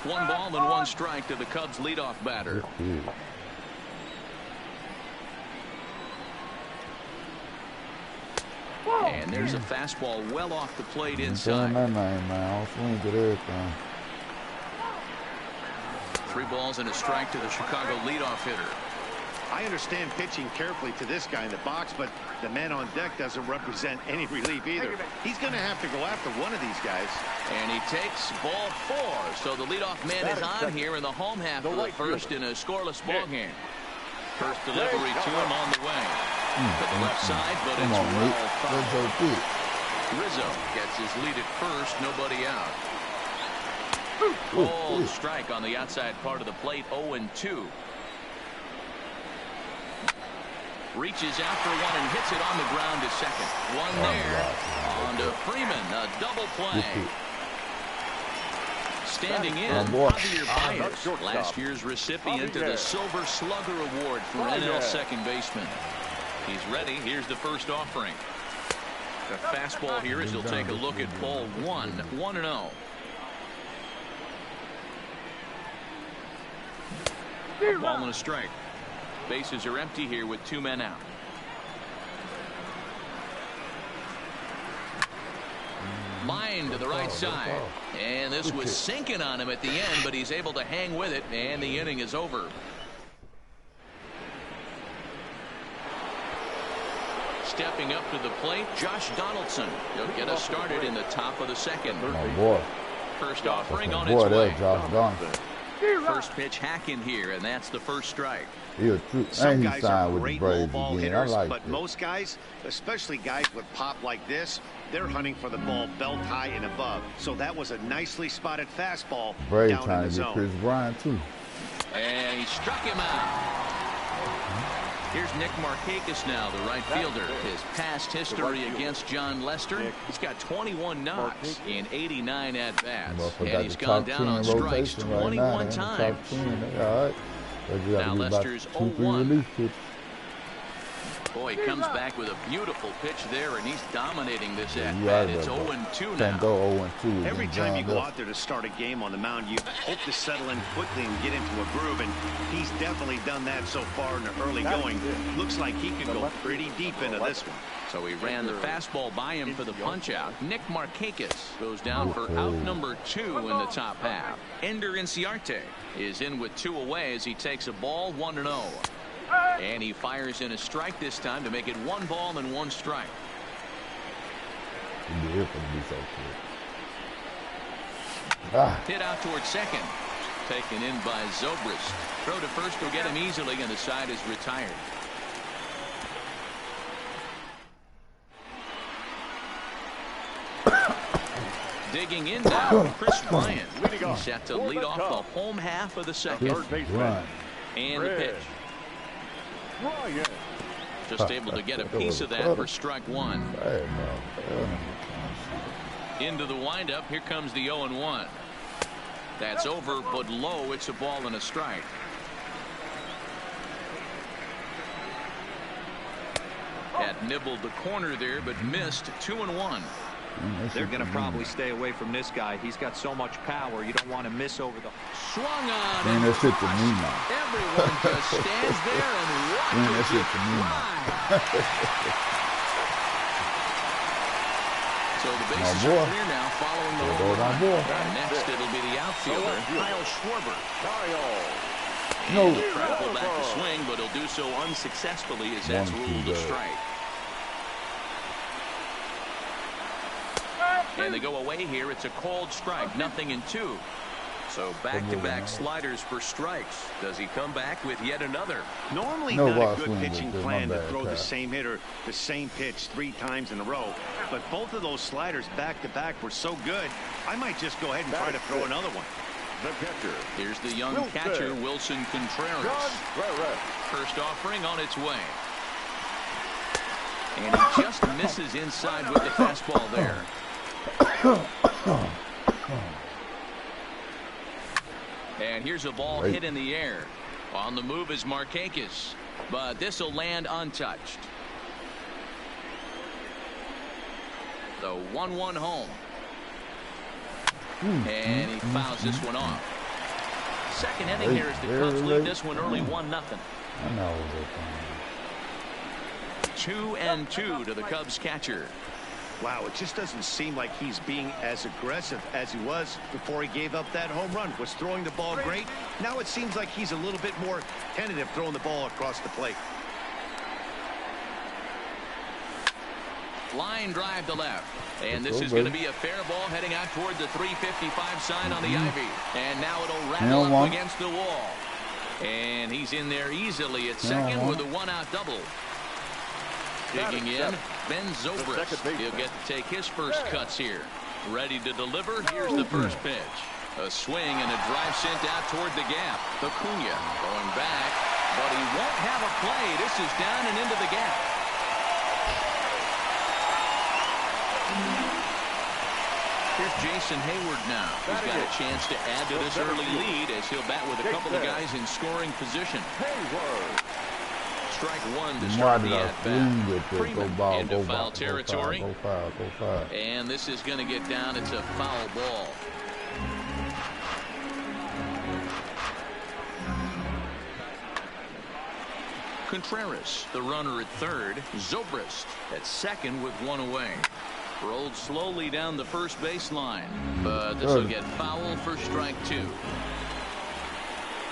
1 ball and 1 strike to the Cubs leadoff batter. And there's a fastball well off the plate inside. 3 balls and a strike to the Chicago leadoff hitter. I understand pitching carefully to this guy in the box, but the man on deck doesn't represent any relief either. He's going to have to go after one of these guys. And he takes ball 4. So the leadoff man is on here in the home half of the first in a scoreless ball game. First delivery to him on the way. To the left side, but it's well fouled. Rizzo gets his lead at first, nobody out. Cold strike on the outside part of the plate, 0-2. Reaches out for one and hits it on the ground to second. One there. On to Freeman, a double play. Standing in, Javier Baez, last year's recipient of the Silver Slugger Award for NL second baseman. He's ready. Here's the first offering. The fastball here as he'll take a look at ball 1, 1-0. A ball and a strike. Bases are empty here with 2 men out. Line to the right side. And this was sinking on him at the end, but he's able to hang with it, and the inning is over. Stepping up to the plate, Josh Donaldson. He'll get us started in the top of the second. First offering on its way. First pitch hack in here, and that's the first strike. Some guys are great low ball hitters, but most guys, especially guys with pop like this, they're hunting for the ball belt high and above. So that was a nicely spotted fastball down in the zone. Chris Bryant too. And he struck him out. Here's Nick Markakis now, the right fielder. His past history against John Lester, he's got 21 knocks in 89 at-bats. And he's gone down on strikes 21 times. Now Lester's 0-1. Boy, he comes back with a beautiful pitch there, and he's dominating this at-bat. It's 0-2 now. Every time you go out there to start a game on the mound, you hope to settle in quickly and get into a groove, and he's definitely done that so far in the early going. Looks like he could go pretty deep into this one. So he ran the fastball by him for the punch-out. Nick Markakis goes down for out number 2 in the top half. Ender Inciarte is in with 2 away as he takes a ball, 1-0. And he fires in a strike this time to make it 1 ball and 1 strike. Hit out towards second. Taken in by Zobrist. Throw to first will get him easily, and the side is retired. Digging in now, Chris Bryant. He's set to lead off the home half of the second. And the pitch. Just able to get a piece of that for strike 1. Into the windup. Here comes the 0-1. That's over, but low. It's a ball and a strike. Had nibbled the corner there, but missed. 2-1. They're going to probably stay away from this guy. He's got so much power. You don't want to miss over the... Swung on. Man, that's it to me now. Everyone just stands there and watches it fly. So the bases are clear now following the home run. Next it'll be the outfielder, Kyle Schwarber. He'll try to pull back the swing, but he'll do so unsuccessfully as that's ruled a strike. And they go away here. It's a cold strike, 0-2. So back-to-back sliders for strikes. Does he come back with yet another? Normally not a good pitching plan to throw the same hitter the same pitch 3 times in a row. But both of those sliders back-to-back were so good, I might just go ahead and try to throw another one. The catcher. Here's the young catcher, Wilson Contreras. First offering on its way. And he just misses inside with the fastball there. And here's a ball hit in the air. On the move is Markakis, but this will land untouched. The 1-1 home. And he fouls this one off. Second inning here as the Cubs lead this one early 1-0. I know. 2-2 to the Cubs catcher. Wow, it just doesn't seem like he's being as aggressive as he was before he gave up that home run. Was throwing the ball great. Now it seems like he's a little bit more tentative throwing the ball across the plate. Line drive to left. And this is going to be a fair ball heading out toward the 355 sign on the ivy. And now it'll rattle up against the wall. And he's in there easily at second with a one-out double. Digging in, Ben Zobrist. He'll get to take his first cuts here. Ready to deliver. Here's the first pitch. A swing and a drive sent out toward the gap. Acuna going back, but he won't have a play. This is down and into the gap. Here's Jason Hayward now. He's got a chance to add to this early lead as he'll bat with a couple of guys in scoring position. Strike one to start the at-bat. Freeman into foul territory. Go foul. And this is going to get down. It's a foul ball. Contreras, the runner at third. Zobrist at second with one away. Rolled slowly down the first baseline, but this will get foul for strike two.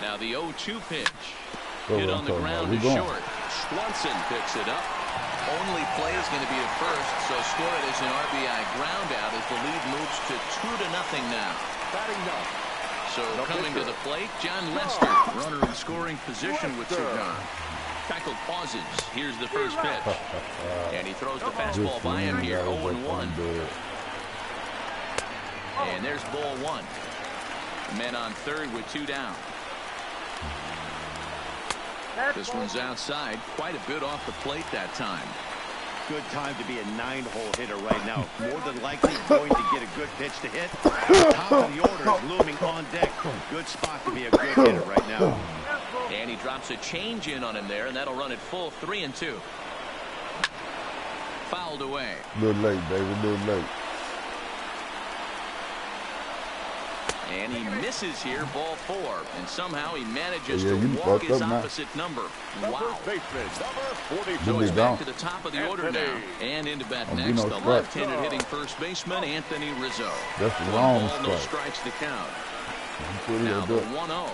Now the 0-2 pitch. Hit on the ground is short. Swanson picks it up. Only play is going to be at first, so score it as an RBI ground out as the lead moves to 2-0 now. So coming to the plate, John Lester, runner in scoring position with two gone. Tackle pauses. Here's the first pitch. And he throws the fastball by him here, 0-1. And there's ball one. Men on third with two down. This one's outside. Quite a bit off the plate that time. Good time to be a 9-hole hitter right now. More than likely going to get a good pitch to hit. Top of the order is looming on deck. Good spot to be a good hitter right now. And he drops a change in on him there, and that'll run it full 3-2. Fouled away. A little late, baby. A little late. And he misses here, ball four. And somehow he manages to walk his opposite number. Wow. So he's back to the top of the order now. And into bat next, the left-handed hitting first baseman, Anthony Rizzo. That's the wrong strike. No strikes to count. Now the 1-0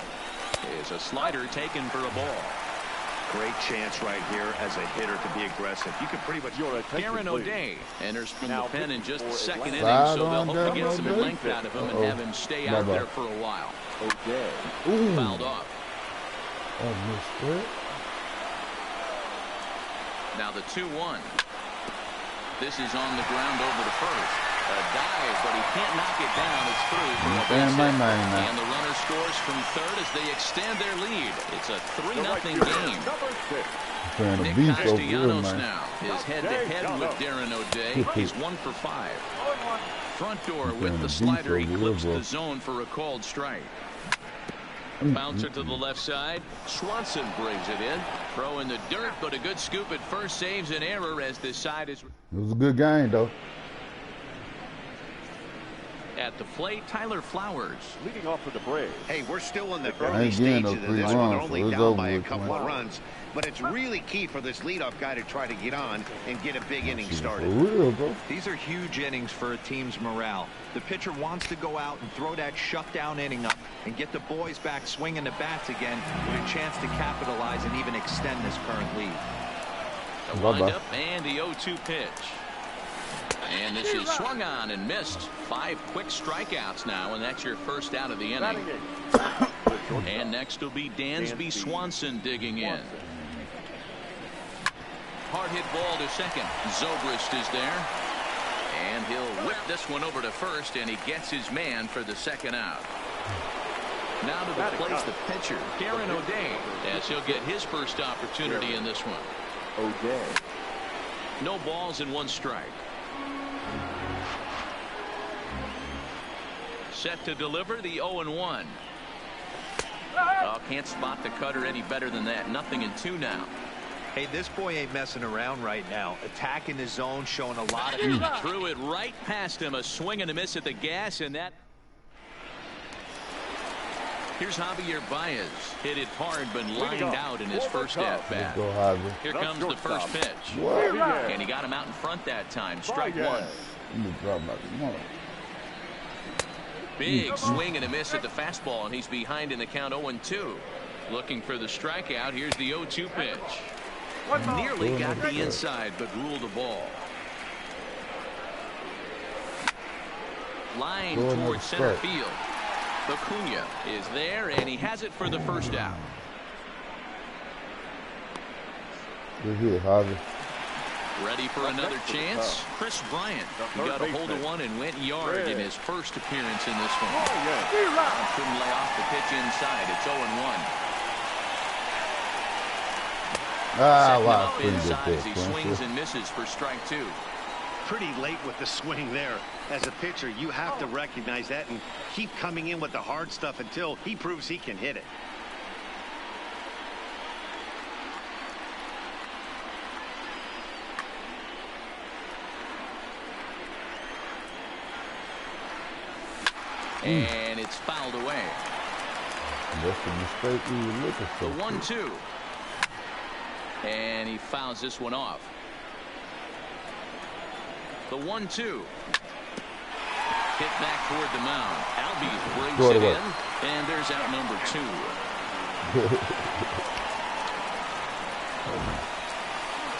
is a slider taken for a ball. Great chance right here as a hitter to be aggressive. You can pretty much. Aaron O'Day enters from the pen in just the second inning, so they'll hope to get some length out of him and have him stay out there for a while. Fouled off. Now the 2-1. This is on the ground over to first. A dive, but he can't knock it down. It's through for a base hit. And the runner scores from third as they extend their lead. It's a 3-0 game. Nick Castellanos now is head-to-head with Darren O'Day. He's 1 for 5. Front door with the slider. He clips the zone for a called strike. Bouncer to the left side. Swanson brings it in. Throw in the dirt, but a good scoop at first saves an error as this side is. It was a good game, though. At the plate, Tyler Flowers. Leading off for the Braves. Hey, we're still in the early stages of this one. They're only down by a couple of runs. But it's really key for this leadoff guy to try to get on and get a big inning started. These are huge innings for a team's morale. The pitcher wants to go out and throw that shutdown inning up and get the boys back swinging the bats again with a chance to capitalize and even extend this current lead. The windup and the 0-2 pitch. And this is swung on and missed. 5 quick strikeouts now, and that's your first out of the inning. And next will be Dansby Swanson digging in. Hard hit ball to second. Zobrist is there. And he'll whip this one over to first, and he gets his man for the second out. Now to the plate, the pitcher, Darren O'Day, as he'll get his first opportunity in this one. No balls and 1 strike. Set to deliver the 0-1. Oh, can't spot the cutter any better than that. 0-2 now. Hey, this boy ain't messing around right now. Attacking the zone, showing a lot of. Threw it right past him. A swing and a miss at the gas, and that. Here's Javier Baez. Hit it hard, but lined out in his first at-bat. Here comes the first pitch. What? And he got him out in front that time. Strike one. Big swing and a miss at the fastball, and he's behind in the count 0-2. Looking for the strikeout. Here's the 0-2 pitch. Nearly got the inside, but ruled the ball. Line towards center field. Acuna is there, and he has it for the first out. Good hit, Harvey. Ready for another chance. Chris Bryant. He got a hold of one and went yard in his first appearance in this one. Couldn't lay off the pitch inside. It's 0-1. Wow. Inside as he swings and misses for strike two. Pretty late with the swing there. As a pitcher, you have to recognize that and keep coming in with the hard stuff until he proves he can hit it. And it's fouled away. That's the mistake we were looking for. The 1-2. And he fouls this one off. The 1-2. Hit back toward the mound. Albies brings it in, and there's out number 2.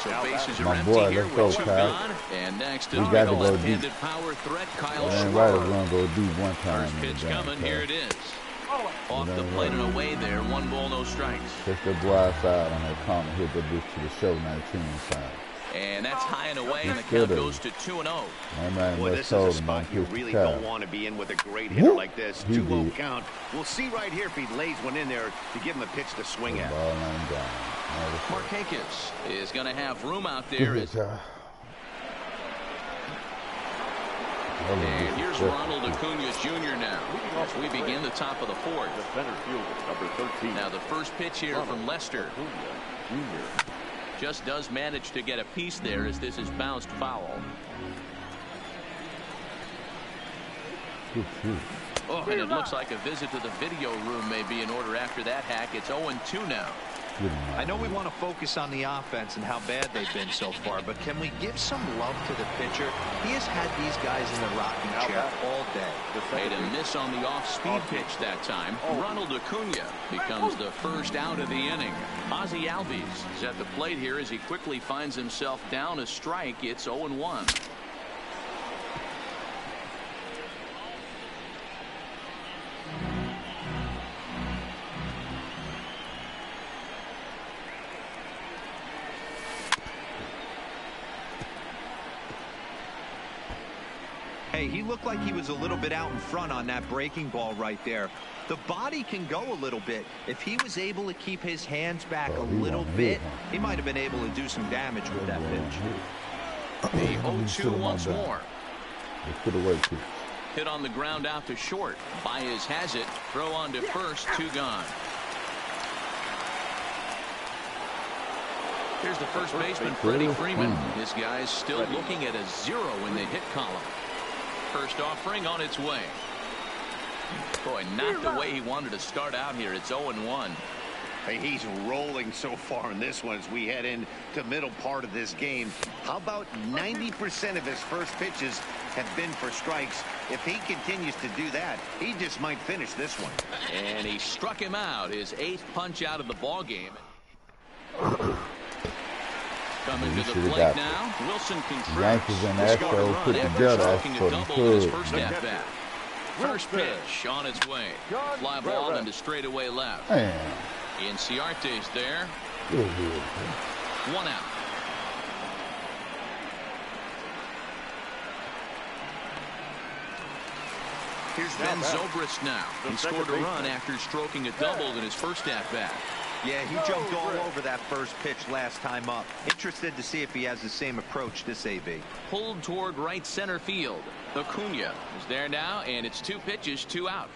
So bases are empty here with 2 gone. And next up, the left-handed power threat, Kyle Schwarber. We're gonna go deep one time. First pitch coming. Here it is. Off the plate and away there. 1 ball, no strikes. Take that boy outside on that corner. Hit that bitch to the show 19 side. And that's high and away, and the count goes to 2-0. Well, this is a spot you really don't want to be in with a great hitter like this. 2-0 count. We'll see right here if he lays one in there to give him a pitch to swing at. Markakis is going to have room out there. And here's Ronald Acuna Jr. now as we begin the top of the 4th. Now the first pitch here from Lester. Just does manage to get a piece there as this is bounced foul. Oh, and it looks like a visit to the video room may be in order after that hack. It's 0-2 now. I know we want to focus on the offense and how bad they've been so far, but can we give some love to the pitcher? He has had these guys in the rocking chair all day. Made a miss on the off-speed pitch that time. Ronald Acuna becomes the first out of the inning. Ozzie Albies is at the plate here as he quickly finds himself down a strike. It's 0-1. Hey, he looked like he was a little bit out in front on that breaking ball right there. The body can go a little bit. If he was able to keep his hands back a little bit, he might have been able to do some damage with that pitch. The 0-2 once more. Pitch. Hit on the ground out to short. Baez has it. Throw on to first. 2 gone. Here's the first baseman, Freddie Freeman. This guy's still looking at a 0 in the hit column. First offering on its way. Boy, not the way he wanted to start out here. It's 0-1. Hey, he's rolling so far in this one as we head into the middle part of this game. How about 90% of his first pitches have been for strikes? If he continues to do that, he just might finish this one. And he struck him out. His 8th punch out of the ball game. Coming to the plate now, Wilson Contreras. Yankees and Astros put together for the club. First pitch on its way. Fly ball into straightaway left. Inciarte's there. 1 out. Here's Ben Zobrist now. He scored a run after stroking a double in his first at-bat. Yeah, he jumped all over that first pitch last time up. Interested to see if he has the same approach this AB. Pulled toward right center field. Acuna is there now, and it's 2 pitches, 2 out.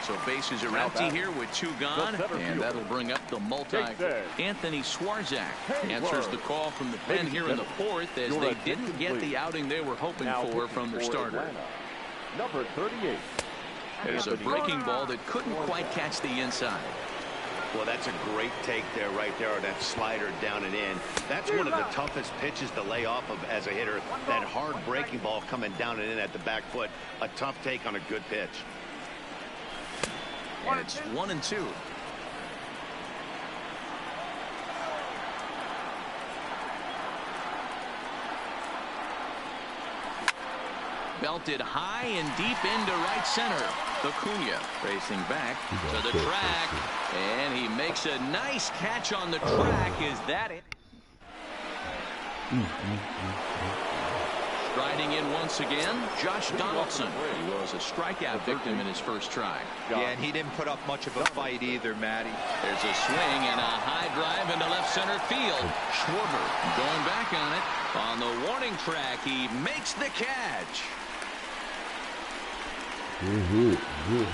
So bases are empty here with 2 gone, and that'll bring up the multi. Anthony Swarzak answers the call from the pen here in the 4th as they didn't get the outing they were hoping for from their starter. number 38. There's a breaking ball that couldn't quite catch the inside. Well, that's a great take there, right there, or that slider down and in. That's one of the toughest pitches to lay off of as a hitter. That hard breaking ball coming down and in at the back foot. A tough take on a good pitch. And it's 1-2. Belted high and deep into right center. Acuna racing back to the track, and he makes a nice catch on the track. Is that it? Striding in once again, Josh Donaldson. He was a strikeout victim in his first try. Yeah, and he didn't put up much of a fight either, Matty. There's a swing and a high drive into left center field. Schwarber going back on it. On the warning track, he makes the catch. Good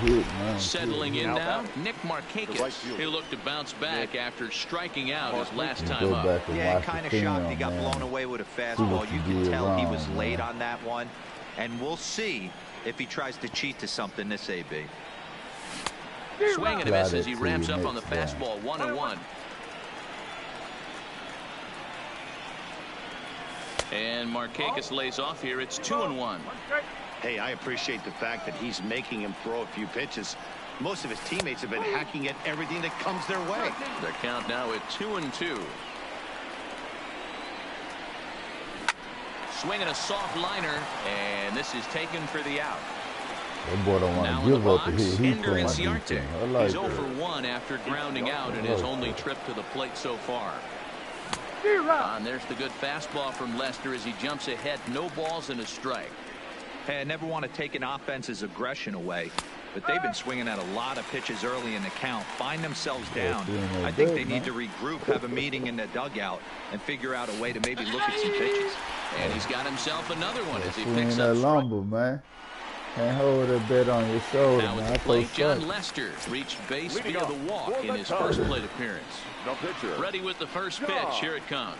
hit, man. Settling in now, Nick Markakis, who looked to bounce back after striking out his last time up. Yeah, kind of shocked he got blown away with a fastball. You can tell he was late on that one. And we'll see if he tries to cheat to something this AB. Swing and a miss as he ramps up on the fastball. 1-1. And Markakis lays off here. It's 2-1. Hey, I appreciate the fact that he's making him throw a few pitches. Most of his teammates have been hacking at everything that comes their way. The count now at 2-2. Swinging a soft liner, and this is taken for the out. That boy don't want Now to give up the hit. He's Ender Inciarte. He's 0 for 1 after grounding out in his only trip to the plate so far. And there's the good fastball from Lester as he jumps ahead. No balls and a strike. Hey, I never want to take an offense's aggression away, but they've been swinging at a lot of pitches early in the count. Find themselves down. I think they need to regroup, have a meeting in the dugout, and figure out a way to maybe look at some pitches. And he's got himself another one as he picks Swing up that lumber, man. Can't hold a bit on your shoulder, now man. with the plate, John Lester reached base via the walk in his first plate appearance. Ready with the first pitch. Here it comes.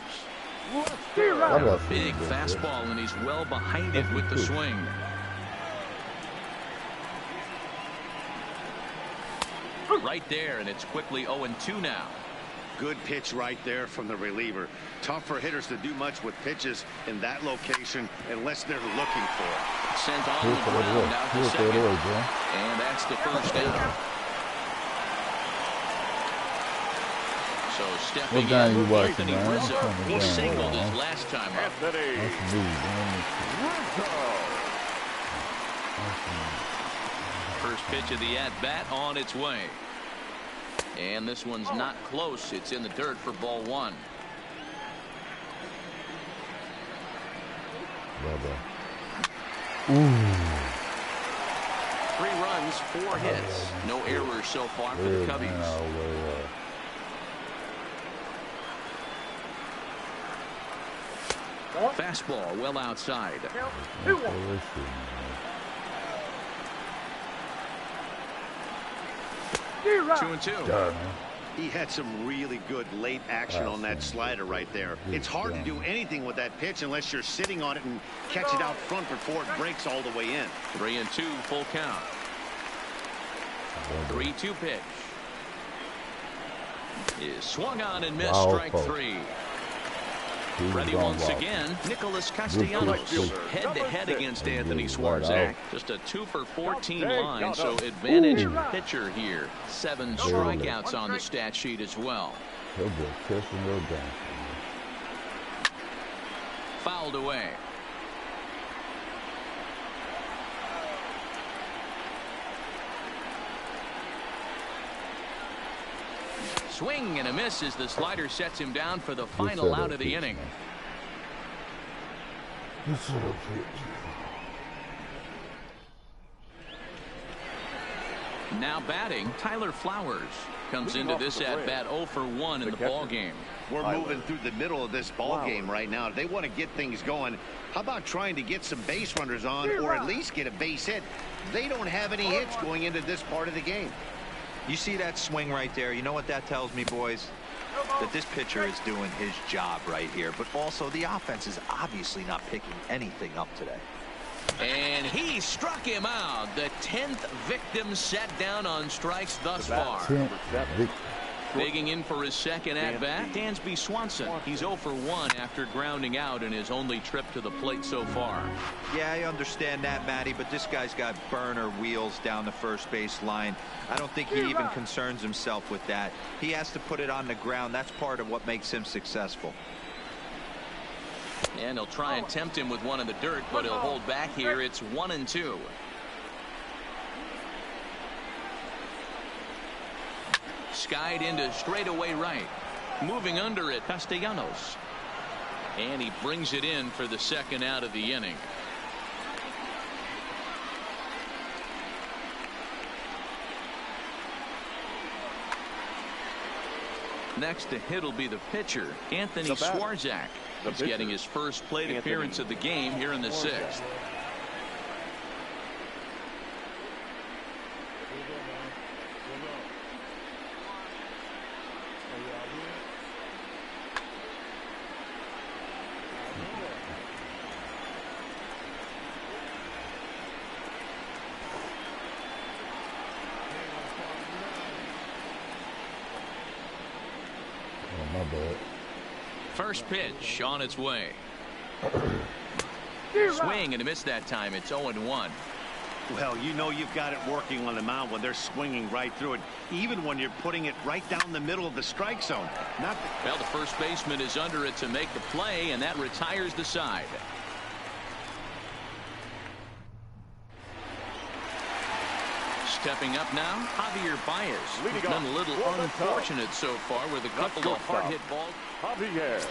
Big fastball, and he's well behind it with the swing. Right there, and it's quickly 0-2 now. Good pitch right there from the reliever. Tough for hitters to do much with pitches in that location unless they're looking for it. Sent on the ground out to second. And that's the first down. So stepping in, Anthony Rizzo. He singled his last time up. First pitch of the at-bat on its way. And this one's not close. It's in the dirt for ball 1. Ooh. 3 runs, 4 hits. No errors so far for the Cubbies. Fastball well outside. 2-2. He had some really good late action on that slider right there. It's hard to do anything with that pitch unless you're sitting on it and catch it out front before it breaks all the way in. 3-2, full count. 3-2 pitch. Is swung on and missed. Strike 3. Ready once again, Nicholas Castellanos head-to-head against Anthony Swarzak. Just a 2 for 14 line, so advantage pitcher here. 7 strikeouts on the stat sheet as well. Fouled away. Swing and a miss as the slider sets him down for the final out of the inning. Now batting, Tyler Flowers comes into this at bat 0 for 1 in the ball game. We're moving through the middle of this ball game right now. They want to get things going. How about trying to get some base runners on or at least get a base hit? They don't have any hits going into this part of the game. You see that swing right there? You know what that tells me, boys? That this pitcher is doing his job right here. But also the offense is obviously not picking anything up today. And he struck him out. The 10th victim set down on strikes thus far. Digging in for his second at-bat, Dansby Swanson. He's 0 for 1 after grounding out in his only trip to the plate so far. Yeah, I understand that, Matty, but this guy's got burner wheels down the first base line. I don't think he even concerns himself with that. He has to put it on the ground. That's part of what makes him successful. And he'll try and tempt him with one in the dirt, but he'll hold back here. It's 1-2. Skied into straightaway right. Moving under it, Castellanos. And he brings it in for the second out of the inning. Next to hit will be the pitcher, Anthony Swarzak. He's getting his first plate appearance of the game here in the 6th. First pitch on its way. Swing and a miss that time. It's 0-1. Well, you know you've got it working on the mound when they're swinging right through it, even when you're putting it right down the middle of the strike zone. Well, the first baseman is under it to make the play, and that retires the side. Stepping up now, Javier Baez. He's been a little unfortunate so far with a couple of hard-hit balls. Javier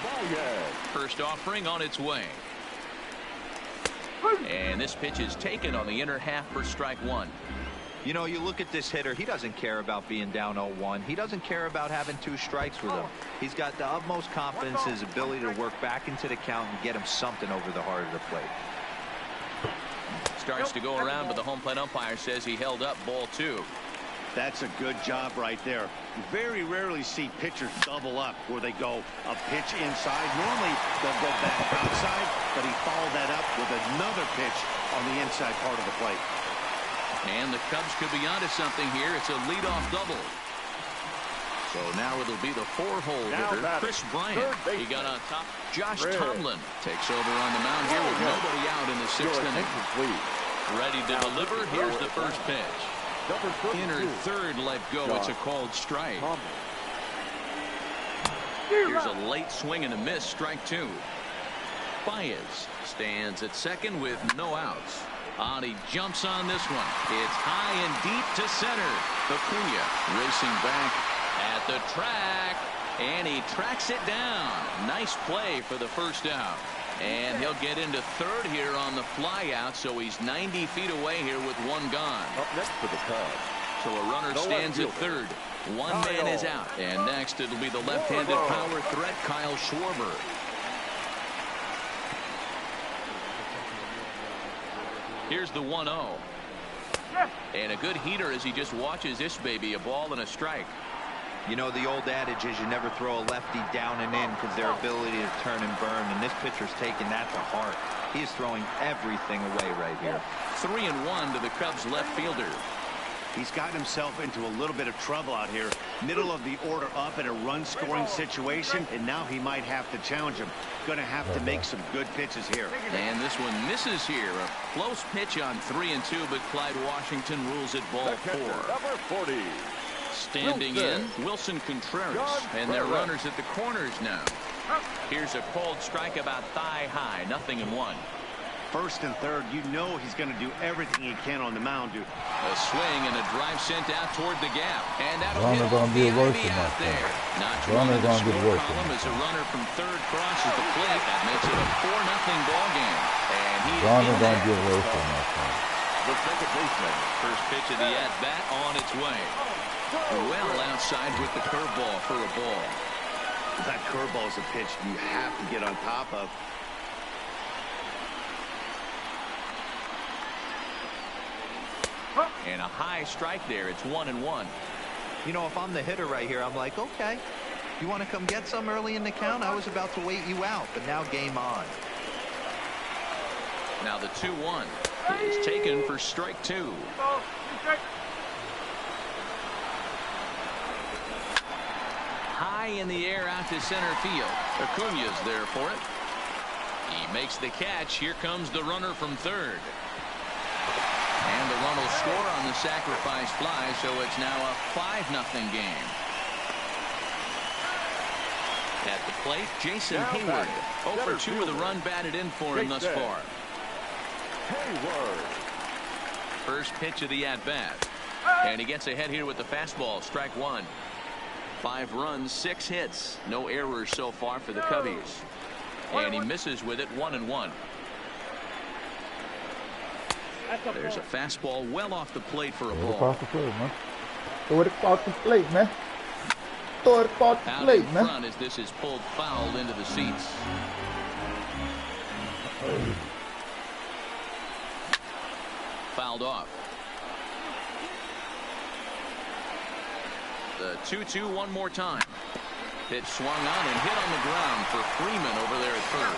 Baez. First offering on its way. And this pitch is taken on the inner half for strike one. You know, you look at this hitter, he doesn't care about being down 0-1. He doesn't care about having 2 strikes with him. He's got the utmost confidence in his ability to work back into the count and get him something over the heart of the plate. Starts to go around, but the home plate umpire says he held up ball 2. That's a good job right there. You very rarely see pitchers double up where they go a pitch inside. Normally they'll go back outside, but he followed that up with another pitch on the inside part of the plate. And the Cubs could be onto something here. It's a leadoff double. So now it'll be the 4-hole hitter, Chris Bryant. He got on top. Josh Tomlin takes over on the mound here with nobody out in the 6th inning. Ready to deliver. Here's the first pitch. Inner third let go. It's a called strike. Here's a late swing and a miss. Strike 2. Baez stands at second with no outs. He jumps on this one. It's high and deep to center. Acuna racing back at the track, and he tracks it down. Nice play for the first out. And he'll get into third here on the fly out, so he's 90 feet away here with 1 gone. Up next for the Cubs. So a runner stands at third. 1 man is out. And next it'll be the left-handed power threat, Kyle Schwarber. Here's the 1-0. And a good heater as he just watches this baby, a ball and a strike. You know, the old adage is you never throw a lefty down and in because their ability to turn and burn, and this pitcher's taking that to heart. He is throwing everything away right here. 3-1 to the Cubs left fielder. He's gotten himself into a little bit of trouble out here. Middle of the order up in a run-scoring situation, and now he might have to challenge him. Going to have to make some good pitches here. And this one misses here. A close pitch on 3-2, but Clyde Washington rules it ball 4. Number 40. Standing in, Wilson Contreras, and their runners at the corners now. Here's a called strike about thigh high, 0-1. First and third, you know he's going to do everything he can on the mound. A swing and a drive sent out toward the gap, and that'll hit off the Ivy out there. Not running the score column as a runner from third crosses the plate. That makes it a 4-0 ball game. And he is in there. The second baseman. First pitch of the at-bat on its way. Well outside with the curveball for a ball. That curveball is a pitch you have to get on top of. And a high strike there. It's 1-1. You know, if I'm the hitter right here, I'm like, okay, you want to come get some early in the count? I was about to wait you out, but now game on. Now the 2-1 is taken for strike 2. High in the air out to center field. Acuña's there for it. He makes the catch. Here comes the runner from third. And the run will score on the sacrifice fly, so it's now a 5-0 game. At the plate, Jason Hayward. 0 for 2 with a run batted in for him thus far. Hayward. First pitch of the at-bat. And he gets ahead here with the fastball. Strike 1. 5 runs, 6 hits. No errors so far for the Cubbies. And he misses with it, 1-1. There's a fastball well off the plate for a ball. Across the plate, man. Throw it across the plate, man. Throw it across the Out plate, in man. front as this is pulled foul into the seats. Fouled off. The 2-2 one more time. Pitch swung on and hit on the ground for Freeman over there at third.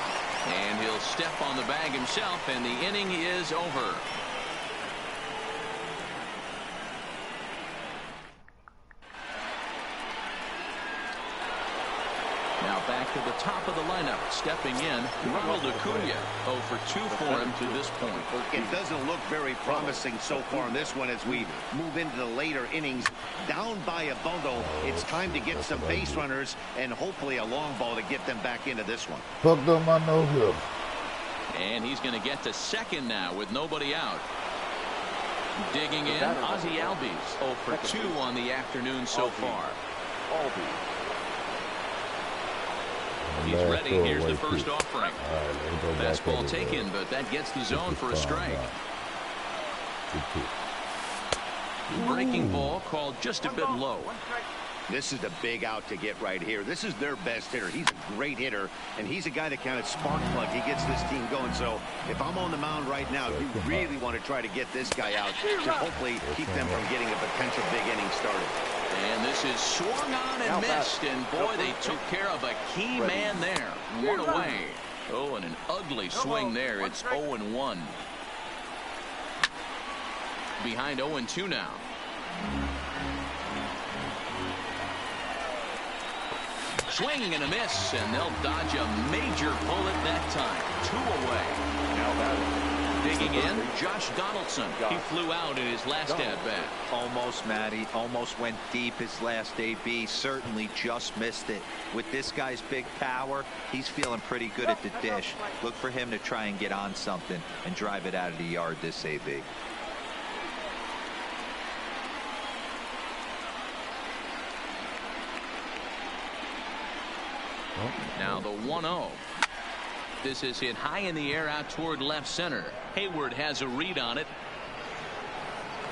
And he'll step on the bag himself, and the inning is over. Now back to the top of the lineup. Stepping in, Ronald Acuña. 0 for 2 for him to this point. It doesn't look very promising so far in this one as we move into the later innings. Down by a bundle, it's time to get some base runners and hopefully a long ball to get them back into this one. Hooked on my no-hill. And he's going to get to second now with nobody out. Digging in, Ozzie Albies. 0 for 2 on the afternoon so far. He's ready. Here's the first offering. Fastball taken, but that gets the zone for a strike. Breaking ball called just a bit low. This is the big out to get right here. This is their best hitter. He's a great hitter, and he's a guy that kind of spark plug. He gets this team going. So if I'm on the mound right now, you really want to try to get this guy out to hopefully keep them from getting a potential big inning started. And this is swung on and missed, and boy, they took care of a key man there. One away. Oh, and an ugly swing there. It's 0-1. Behind 0-2 now. Swinging and a miss, and they'll dodge a major bullet that time. 2 away. Now batting. Digging in, Josh Donaldson. He flew out in his last at-bat. Almost, Matty. Almost went deep his last AB. Certainly just missed it. With this guy's big power, he's feeling pretty good at the dish. Look for him to try and get on something and drive it out of the yard this AB. Now the 1-0. This is hit high in the air out toward left center. Hayward has a read on it.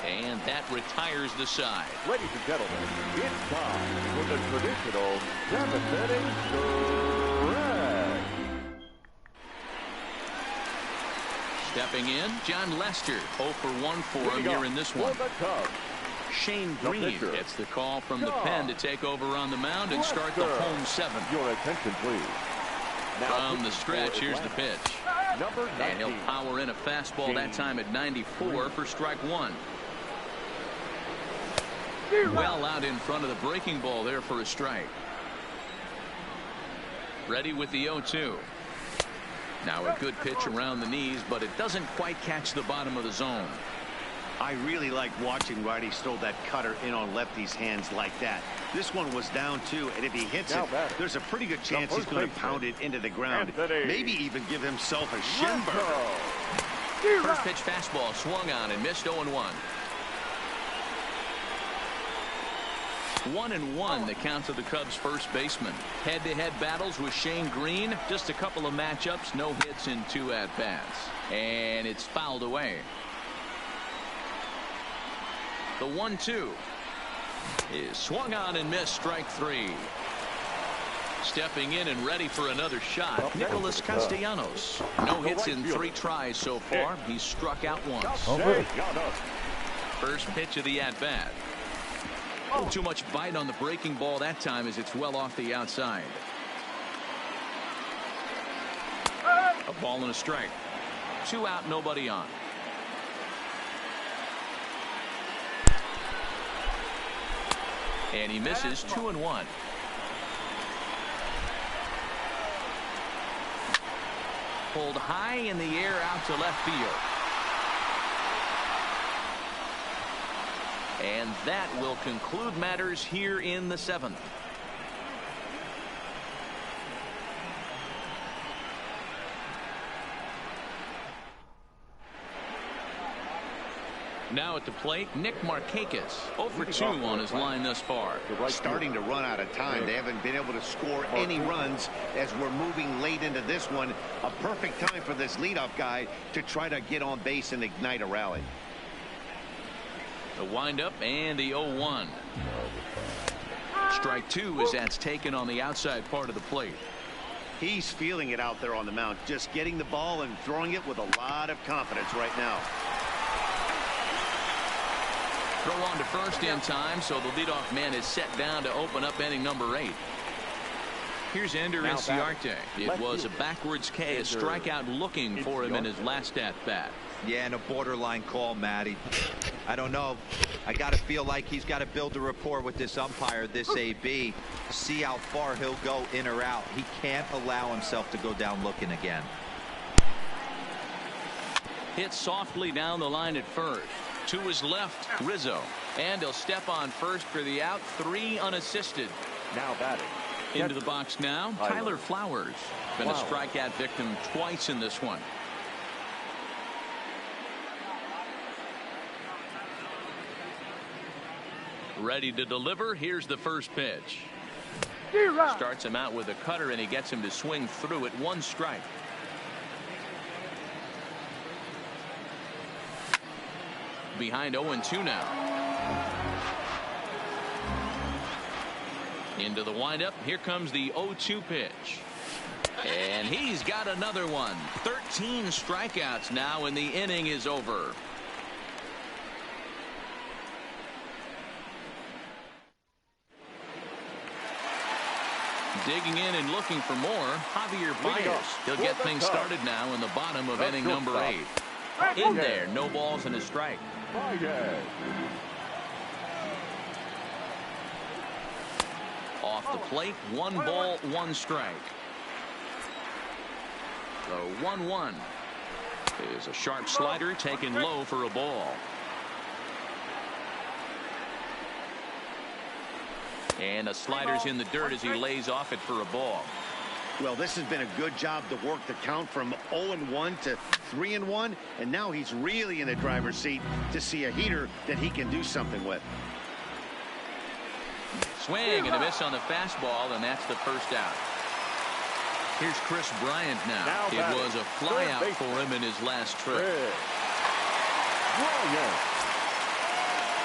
And that retires the side. Ladies and gentlemen, it's time for the traditional 7th inning stretch. Stepping in, John Lester. 0 for 1 for him here in this one. Shane Green gets the call from the pen to take over on the mound and start the home 7th. Your attention, please. From the stretch, here's the pitch. And he'll power in a fastball that time at 94 for strike 1. Well out in front of the breaking ball there for a strike. Ready with the 0-2. Now a good pitch around the knees, but it doesn't quite catch the bottom of the zone. I really like watching righties throw that cutter in on lefty's hands like that. This one was down 2, and if he hits it, there's a pretty good chance he's going to pound it into the ground. Maybe even give himself a shin burner. First pitch fastball swung on and missed. 0-1. 1-1 the count to the Cubs first baseman. Head-to-head battles with Shane Green. Just a couple of matchups, no hits in 2 at-bats. And it's fouled away. The 1-2 is swung on and missed. Strike 3. Stepping in and ready for another shot, Nicholas Castellanos. No hits in 3 tries so far. He's struck out once. First pitch of the at-bat. Oh, too much bite on the breaking ball that time as it's well off the outside. A ball and a strike. 2 out, nobody on. And he misses 2-1. Pulled high in the air out to left field. And that will conclude matters here in the 7th. Now at the plate, Nick Markakis. 0 for 2 on his line thus far. Starting to run out of time. They haven't been able to score any runs as we're moving late into this one. A perfect time for this leadoff guy to try to get on base and ignite a rally. The windup and the 0-1. Strike 2 as that's taken on the outside part of the plate. He's feeling it out there on the mound, just getting the ball and throwing it with a lot of confidence right now. Throw on to first in time, so the leadoff man is set down to open up inning number 8. Here's Ender Inciarte. It was a backwards K, a strikeout looking for him in his last at-bat. Yeah, and a borderline call, Matty. I don't know. I got to feel like he's got to build a rapport with this umpire, this AB, see how far he'll go in or out. He can't allow himself to go down looking again. Hit softly down the line at first. To his left, Rizzo. And he'll step on first for the out. 3 unassisted. Now batting. Into the box now, Tyler Flowers. Been a strikeout victim twice in this one. Ready to deliver. Here's the first pitch. Starts him out with a cutter, and he gets him to swing through it. 1 strike. Behind 0-2 now. Into the windup. Here comes the 0-2 pitch. And he's got another one. 13 strikeouts now, and the inning is over. Digging in and looking for more, Javier Baez. He'll get things started now in the bottom of inning number 8. In there, no balls and a strike. Off the plate, 1 ball, 1 strike. The 1-1 is a sharp slider taken low for a ball. And the slider's in the dirt as he lays off it for a ball. Well, this has been a good job to work the count from 0-1 to 3-1, and now he's really in the driver's seat to see a heater that he can do something with. Swing and a miss on the fastball, and that's the first out. Here's Chris Bryant now. It was a fly out for him in his last trip.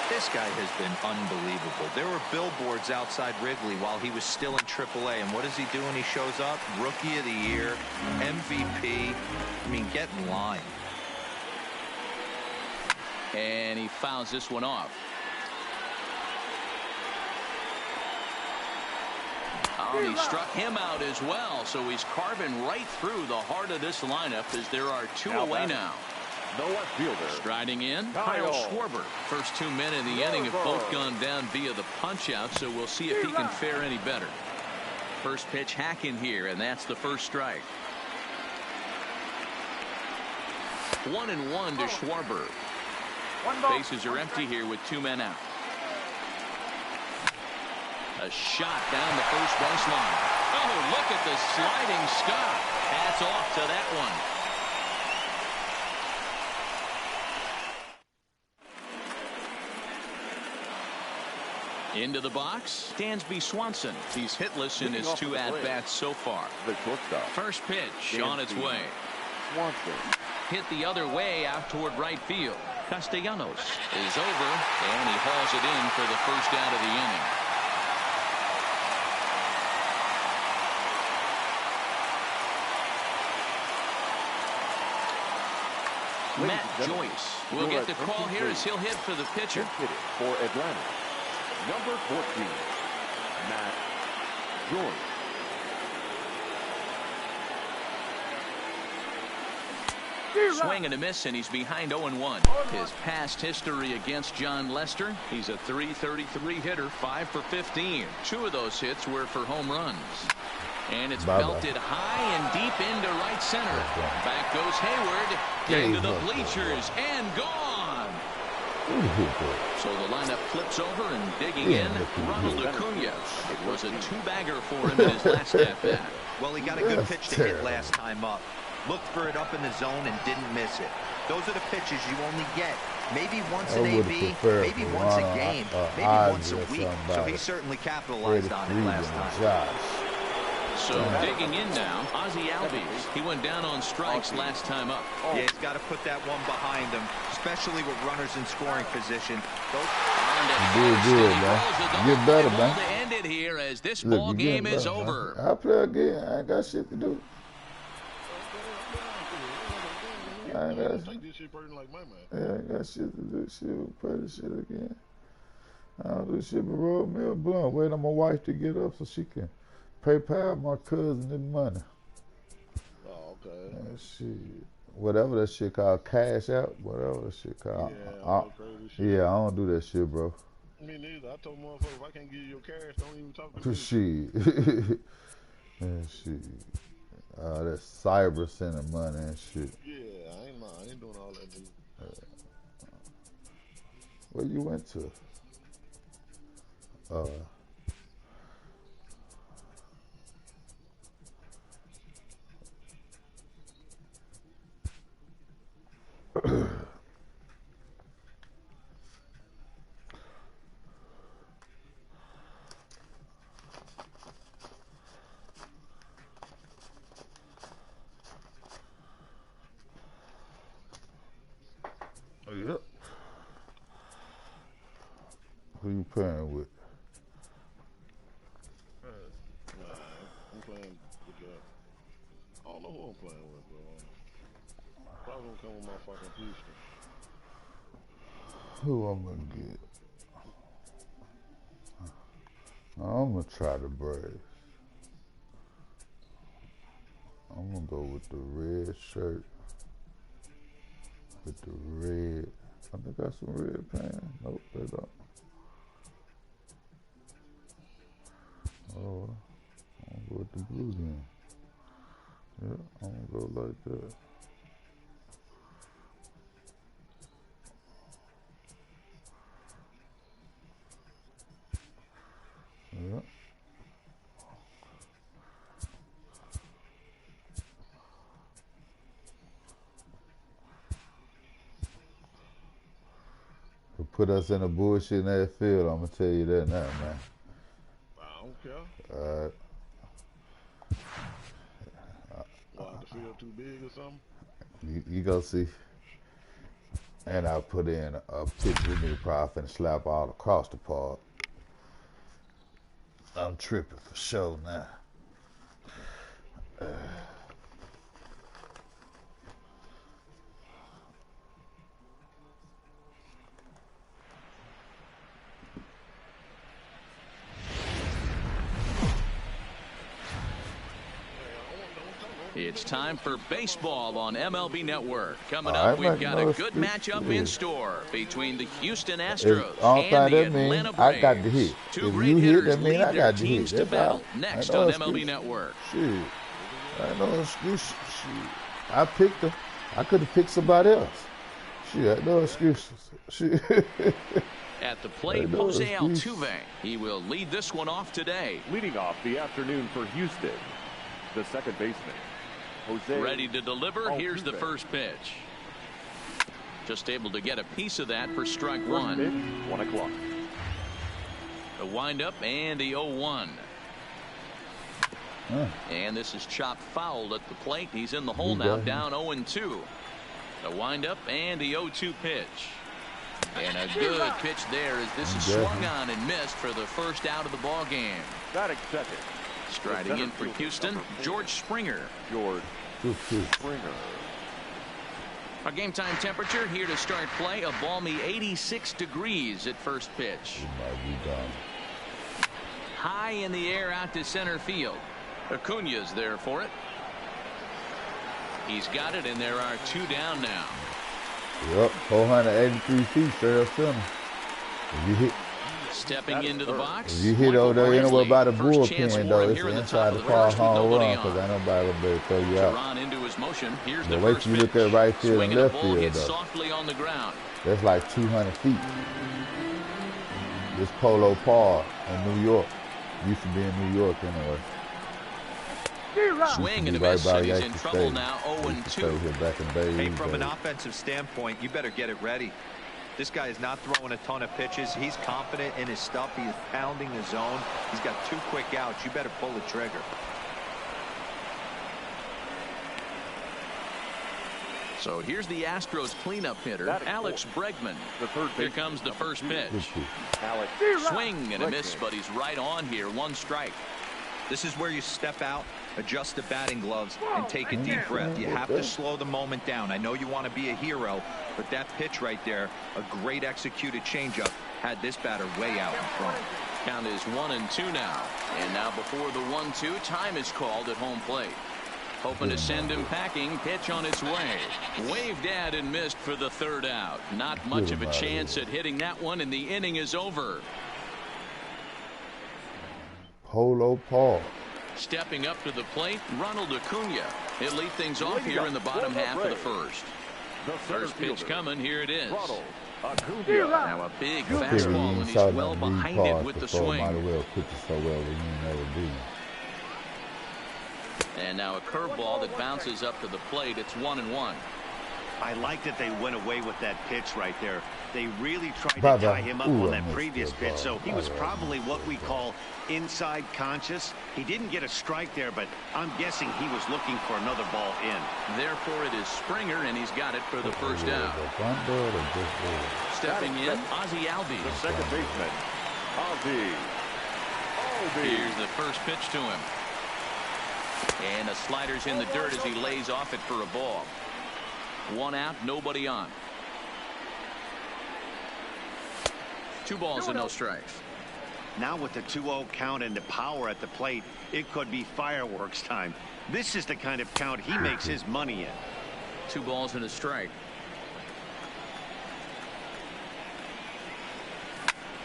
This guy has been unbelievable. There were billboards outside Wrigley while he was still in AAA. And what does he do when he shows up? Rookie of the Year, MVP. I mean, get in line. And he fouls this one off. Oh, he struck him out as well. So he's carving right through the heart of this lineup as there are 2 away now. The left fielder. Striding in, Kyle Schwarber. First 2 men in the inning have both gone down via the punch-out, so we'll see if he can fare any better. First pitch hacking here, and that's the first strike. 1-1 to Schwarber. Bases are empty here with 2 men out. A shot down the first baseline. Oh, look at the sliding stop. That's off to that one. Into the box, Dansby Swanson. He's hitless in his 2 at-bats so far. First pitch on its way. Hit the other way out toward right field. Castellanos is over, and he hauls it in for the first out of the inning. Matt Joyce will get the call here as he'll hit for the pitcher. For Atlanta, number 14, Matt Joyce. Swing and a miss, and he's behind 0-1. His past history against John Lester, he's a .333 hitter, 5 for 15. 2 of those hits were for home runs. And it's belted high and deep into right center. Back goes Hayward into the bleachers and gone. So the lineup flips over and digging in, Ronald Acuna. It was a 2-bagger for him in his last at-bat. Well, he got a good pitch to hit last time up. Looked for it up in the zone and didn't miss it. Those are the pitches you only get maybe once an AB, maybe once a game, maybe once a week. So he certainly capitalized on it last time. So digging in now, Ozzie Albies. He went down on strikes last time up. Yeah, he's got to put that one behind him, especially with runners in scoring position. Good, man. Get better, man. To end it here as this ball game is over. I'll play again. I ain't got shit to do. I ain't got shit to do. Shit, we'll play this shit again. I don't do shit but roll me a blunt. Wait on my wife to get up so she can PayPal my cousin the money. Oh, okay. And shit. Whatever that shit called, cash out, whatever that shit called. Yeah, I don't do that shit, bro. Me neither. I told motherfuckers, if I can't give you your cash, don't even talk to me. Shit. And shit. That cyber sending money and shit. Yeah, I ain't doing all that, dude. Where you went to? Yep. Who you playing with? I'm playing with I don't know who I'm playing with, bro. Probably gonna come with my fucking Houston. Who I'm gonna get? I'm gonna try the Braves. I'm gonna go with the red shirt. With the red. I think I got some red pants. Nope, they don't. Oh, I'm gonna go with the blue then. Yeah, I'm gonna go like that. Yeah. To put us in a bullshit in that field, I'm gonna tell you that now, man. I don't care. The field too big or something? You go see. And I put in a picture of me probably finna slap all across the park. I'm tripping for sure now. It's time for baseball on MLB Network. Coming up, we've got a good matchup in store between the Houston Astros and the Atlanta Braves. I got the hit. Two great hitters lead their teams to battle. Next on excuse. MLB Network. Shit, I ain't no excuse. Shit, I picked them. I could have picked somebody else. Shit, no excuses. Shit. At the plate, Jose Altuve. He will lead this one off today. Leading off the afternoon for Houston, the second baseman. Jose Ready to deliver. Here's the first pitch. Just able to get a piece of that for strike one. Pitch, 1 o'clock. The windup and the 0-1. And this is chopped foul at the plate. He's in the hole now, down 0-2. The windup and the 0-2 pitch. And a good pitch there as this is swung on and missed for the first out of the ball game. Batting second. Striding in for Houston, George Springer. George Springer. Our game time temperature here to start play, a balmy 86 degrees at first pitch. High in the air out to center field. Acuna's there for it. He's got it, and there are 2 down now. Yep, 483 feet straight up center. If you hit, stepping into the box. if you hit over there anywhere by the bullpen, though, it's inside the car home run because ain't nobody gonna be able to throw you out. Into his motion. Here's But the wait first till you look pitch. at right field and left field, though. Softly on the ground. That's like 200 feet. This Polo Park in New York. Used to be in New York anyway. Swing and a miss, and he's in trouble now, 0-2. Hey, from an offensive standpoint, you better get it ready. This guy is not throwing a ton of pitches. He's confident in his stuff. He is pounding the zone. He's got 2 quick outs. You better pull the trigger. So here's the Astros cleanup hitter, Alex Bregman. Here comes the first pitch. Swing and a miss, but he's right on here. 1 strike. This is where you step out, adjust the batting gloves, and take a deep breath. You have to slow the moment down. I know you want to be a hero, but that pitch right there, a great executed changeup, had this batter way out in front. Count is 1-2 now. And now before the 1-2, time is called at home plate. Hoping to send him packing. Pitch on its way. Waved at and missed for the 3rd out. Not much of a chance at hitting that one, and the inning is over. Polo Park. Stepping up to the plate, Ronald Acuna. He'll lead things off here in the bottom half of the first. First pitch coming. Here it is. Now a big fastball, and he's well behind it with the swing. Might as well put you so well that you never do. And now a curveball that bounces up to the plate. It's 1-1. I like that they went away with that pitch right there. They really tried to tie him up on that previous pitch, so he was probably what we call inside conscious. He didn't get a strike there, but I'm guessing he was looking for another ball in. Therefore, it is Springer, and he's got it for the first out. Stepping in, Ozzie Albies. The second baseman, Ozzie. Here's the first pitch to him. And the slider's in the dirt as he lays off it for a ball. 1 out, nobody on. 2 balls and no strikes. Now with the 2-0 count and the power at the plate, it could be fireworks time. This is the kind of count he makes his money in. 2 balls and a strike.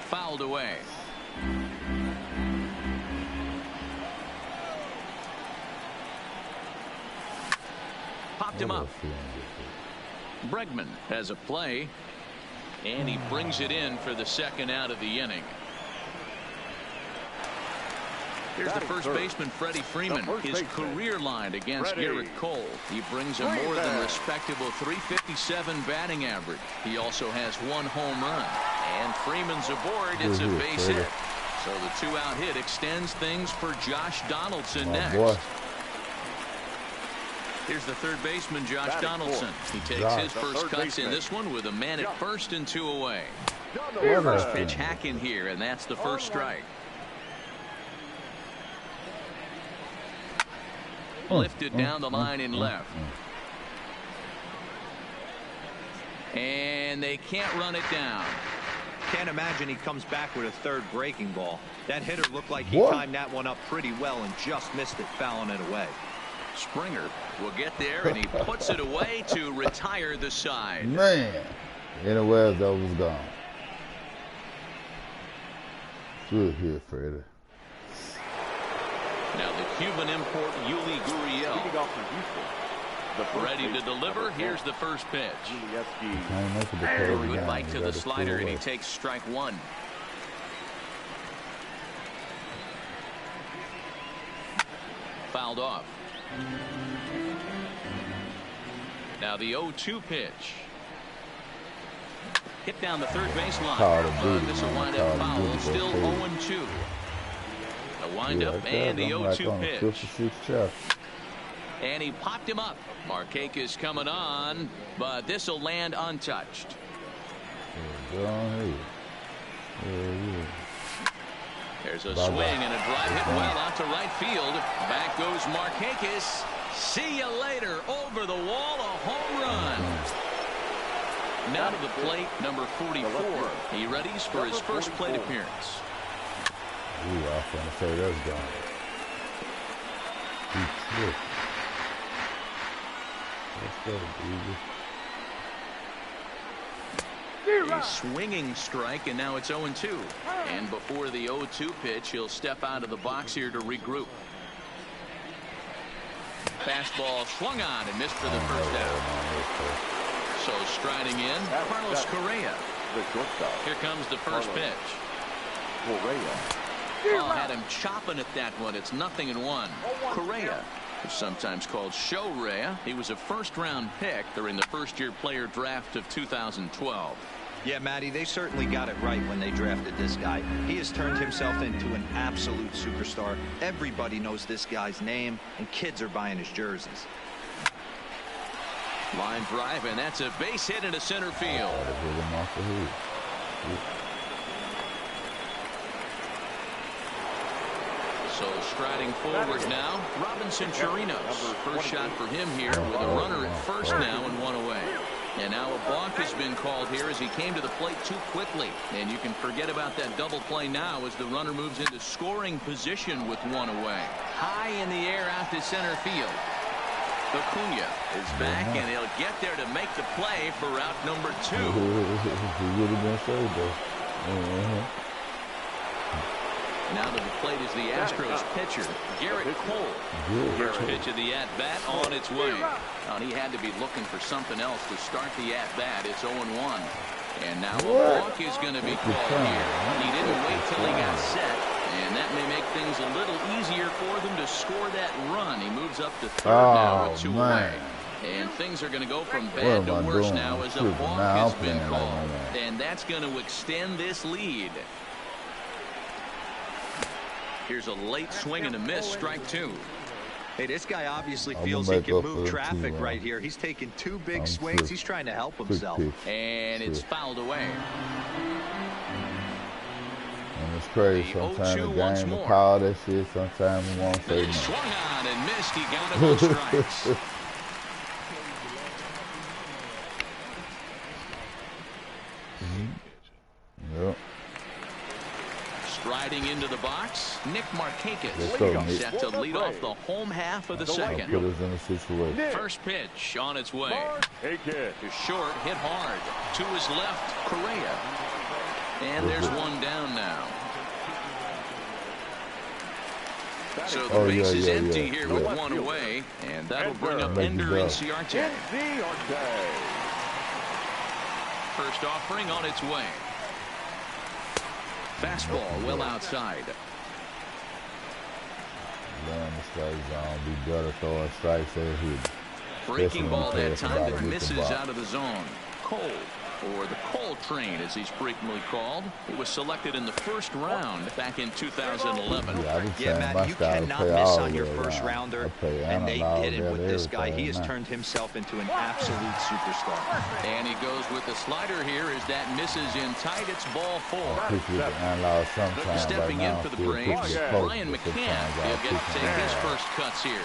Fouled away. Popped him up. Bregman has a play, and he brings it in for the 2nd out of the inning. Here's the first baseman, Freddie Freeman. His career line against Garrett Cole. He brings a more than respectable .357 batting average. He also has 1 home run. And Freeman's aboard. It's a base hit. So the 2-out hit extends things for Josh Donaldson next. Here's the third baseman, Josh Donaldson. He takes his first cuts in this one with a man at first and 2 away. First pitch hacking here, and that's the first strike. Lifted down the line in left. And they can't run it down. Can't imagine he comes back with a third breaking ball. That hitter looked like he timed that one up pretty well and just missed it, fouling it away. Springer will get there, and he puts it away to retire the side. Man, anywhere else was gone. Good here, Freddie. Now the Cuban import, Yuli Gurriel. Ready to deliver. Here's the first pitch. Good bite to the slider, and he takes strike 1. Fouled off. Now the 0-2 pitch. Hit down the third baseline. This will wind up foul. Still 0-2. A windup and the 0-2 pitch. And he popped him up. Markakis coming on, but this will land untouched. There's a swing and a drive hit well out to right field. Back goes Markakis. See you later. Over the wall, a home run. Now to the plate, number 44. He readies for his first plate appearance. Ooh, I was going to say that's gone. A swinging strike, and now it's 0-2. And before the 0-2 pitch, he'll step out of the box here to regroup. Fastball swung on and missed for the first out. So striding in, Carlos Correa. Here comes the first pitch. Oh, had him chopping at that one. It's 0-1. Correa, sometimes called Show Rea. He was a first-round pick during the first-year player draft of 2012. Yeah, Matty, they certainly got it right when they drafted this guy. He has turned himself into an absolute superstar. Everybody knows this guy's name, and kids are buying his jerseys. Line drive, and that's a base hit into center field. So striding forward now, Robinson Chirinos. First shot for him here with a runner at first now and one away. And now a balk has been called here as he came to the plate too quickly. And you can forget about that double play now as the runner moves into scoring position with one away. High in the air out to center field. Acuna is back, and he'll get there to make the play for route number 2. Now to the plate is the Astros pitcher, Garrett Cole. First pitch of the at-bat on its way. Now, he had to be looking for something else to start the at-bat. It's 0-1. And now a walk is going to be called here. He didn't wait till he got set, and that may make things a little easier for them to score that run. He moves up to third now with 2 away. And things are going to go from bad to worse now as a walk has been called. And that's going to extend this lead. Here's a late swing and a miss, strike 2. Hey, this guy obviously feels he can move traffic right here. He's taking 2 big swings. He's trying to help himself. And it's fouled away. And it's crazy. Sometimes the game will call that shit. Sometimes we won't say no. Swung on and missed. He got it with strikes. Yep. Striding into the box, Nick Markakis set to lead off the home half of the second. Put us in a situation. First pitch on its way. Short, hit hard. To his left, Correa. And there's one down now. So the base is empty here with one away, and that'll bring up Ender Inciarte. First offering on its way. Fastball well outside. Breaking ball that time that misses out of the zone. Cole, or the Cole train as he's frequently called. He was selected in the first round back in 2011. Yeah, Matt, you cannot miss on your first rounder, and they did it with this guy. He has turned himself into an absolute superstar. And he goes with the slider here as that misses in tight. It's ball 4. Stepping in for the Braves, Brian McCann. He'll get to take his first cuts here.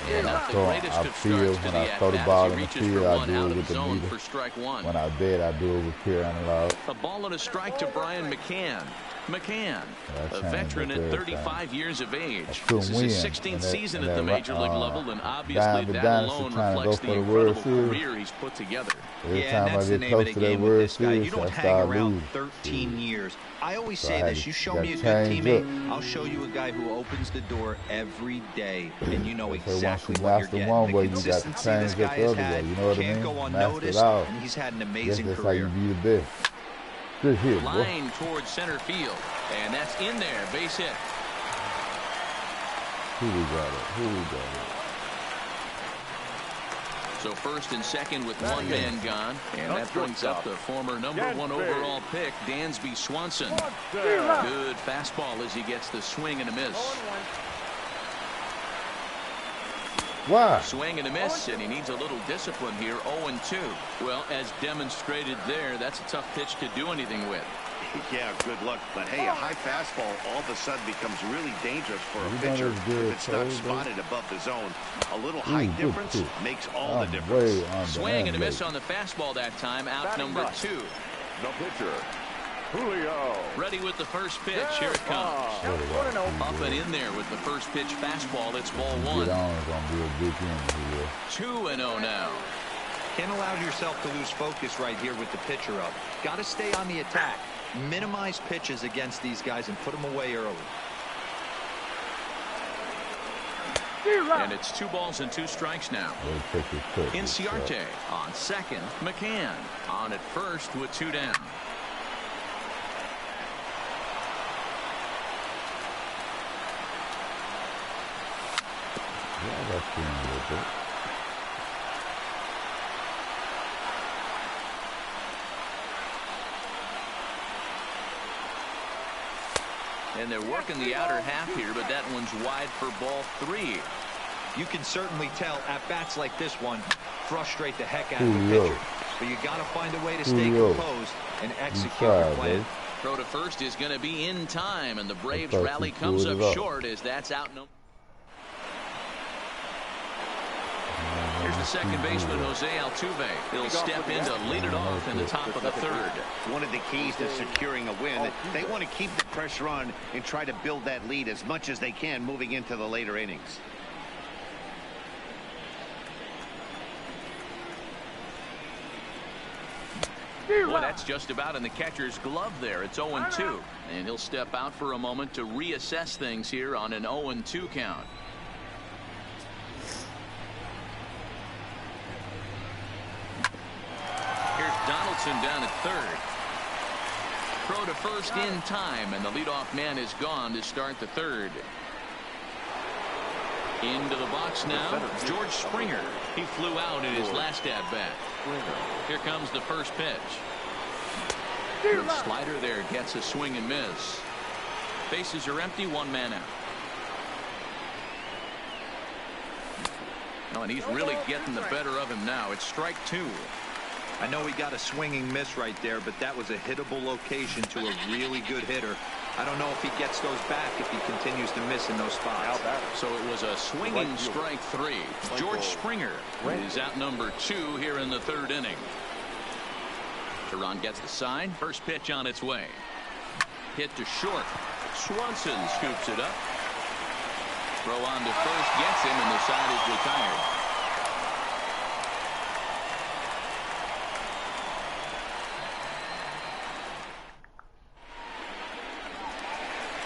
And not the greatest of starts to the at-bat. He reaches for one out of the zone for strike 1. When I bet, I do it with pure analog. A ball and a strike to Brian McCann. McCann, a veteran at 35 years of age. This is his 16th season at the major league level, and obviously that alone reflects the incredible career he's put together. Yeah, and that's the name of the game with this guy. You don't hang around 13 years. I always say this, you show me a good teammate, I'll show you a guy who opens the door every day, and you know exactly what you're getting. The consistency this guy has had can't go unnoticed, and he's had an amazing career. Good hit, line towards center field, and that's in there, base hit. Who we got it? So first and second with one man gone, and that brings up the former #1 overall pick, Dansby Swanson. Good fastball as he gets the swing and a miss. Wow. Swing and a miss, and he needs a little discipline here. 0-2. Well, as demonstrated there, that's a tough pitch to do anything with. Yeah, good luck. But hey, a high fastball all of a sudden becomes really dangerous for a pitcher if it's not spotted above the zone. A little height difference makes all the difference. Swing and a miss on the fastball that time. Out number 2. The pitcher, Julio. Ready with the first pitch. Here it comes. Up and in there with the first pitch fastball. It's ball 1. 2-0 now. Can't allow yourself to lose focus right here with the pitcher up. Got to stay on the attack. Minimize pitches against these guys and put them away early. And it's 2 balls and 2 strikes now. Inciarte on second. McCann on at first with 2 down. Yeah, that's a little bit. And they're working the outer half here, but that one's wide for ball 3. You can certainly tell at bats like this one frustrate the heck out of the pitcher. But you got to find a way to stay composed and execute your plan. Throw to first is going to be in time, and the Braves rally comes up short as that's out. Here's the second baseman, Jose Altuve. He'll step in to lead it off in the top of the 3rd. One of the keys to securing a win, they want to keep the pressure on and try to build that lead as much as they can moving into the later innings. Boy, that's just about in the catcher's glove there. It's 0-2. And he'll step out for a moment to reassess things here on an 0-2 count. Here's Donaldson down at 3rd. Throw to first in time, and the leadoff man is gone to start the 3rd. Into the box now, George Springer. He flew out in his last at-bat. Here comes the first pitch. The slider there gets a swing and miss. Bases are empty, 1 man out. Oh, and he's really getting the better of him now. It's strike 2. I know he got a swinging miss right there, but that was a hittable location to a really good hitter. I don't know if he gets those back if he continues to miss in those spots. So it was a swinging strike 3. George Springer is out number 2 here in the 3rd inning. Teron gets the sign. First pitch on its way. Hit to short. Swanson scoops it up. Throw on to first gets him, and the side is retired.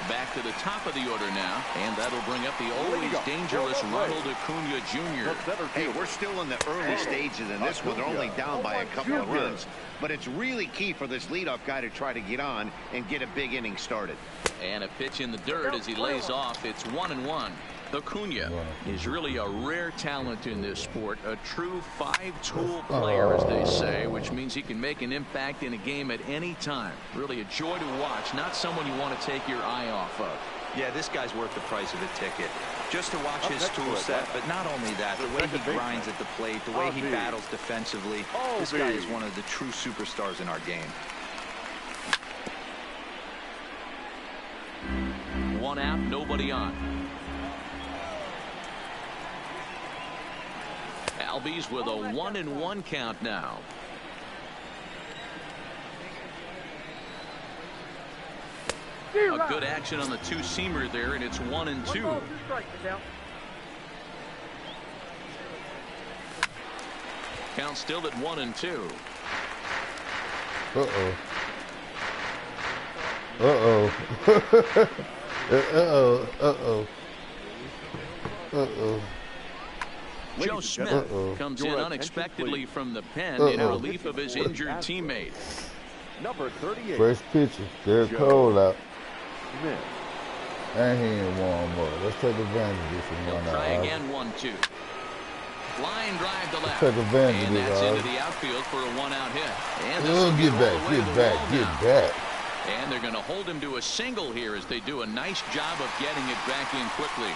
Back to the top of the order now, and that'll bring up the always dangerous Ronald Acuna Jr. Hey, we're still in the early stages in this one. They're only down by a couple of runs, but it's really key for this leadoff guy to try to get on and get a big inning started. And a pitch in the dirt as he lays off. It's 1-1. Acuna is really a rare talent in this sport, a true 5-tool player, as they say, which means he can make an impact in a game at any time. Really a joy to watch, not someone you want to take your eye off of. Yeah, this guy's worth the price of a ticket. Just to watch his tool set, but not only that, the way he grinds at the plate, the way he battles defensively, this guy is one of the true superstars in our game. 1 out, nobody on. Albies with a 1-1 count now. A good action on the 2-seamer there, and it's 1-2. Count still at 1-2. Uh-oh. Uh-oh. Uh-oh. Uh-oh. Uh-oh. Joe Smith comes in unexpectedly from the pen in relief of his injured teammate. Number 38. First pitcher. They're cold out. And he ain't warm up. Let's take advantage of this and run out. Try again, 1-2. Line drive to left. Take advantage and of that's this, into the outfield for a 1-out hit. And get back, get back, get back. And they're going to hold him to a single here as they do a nice job of getting it back in quickly.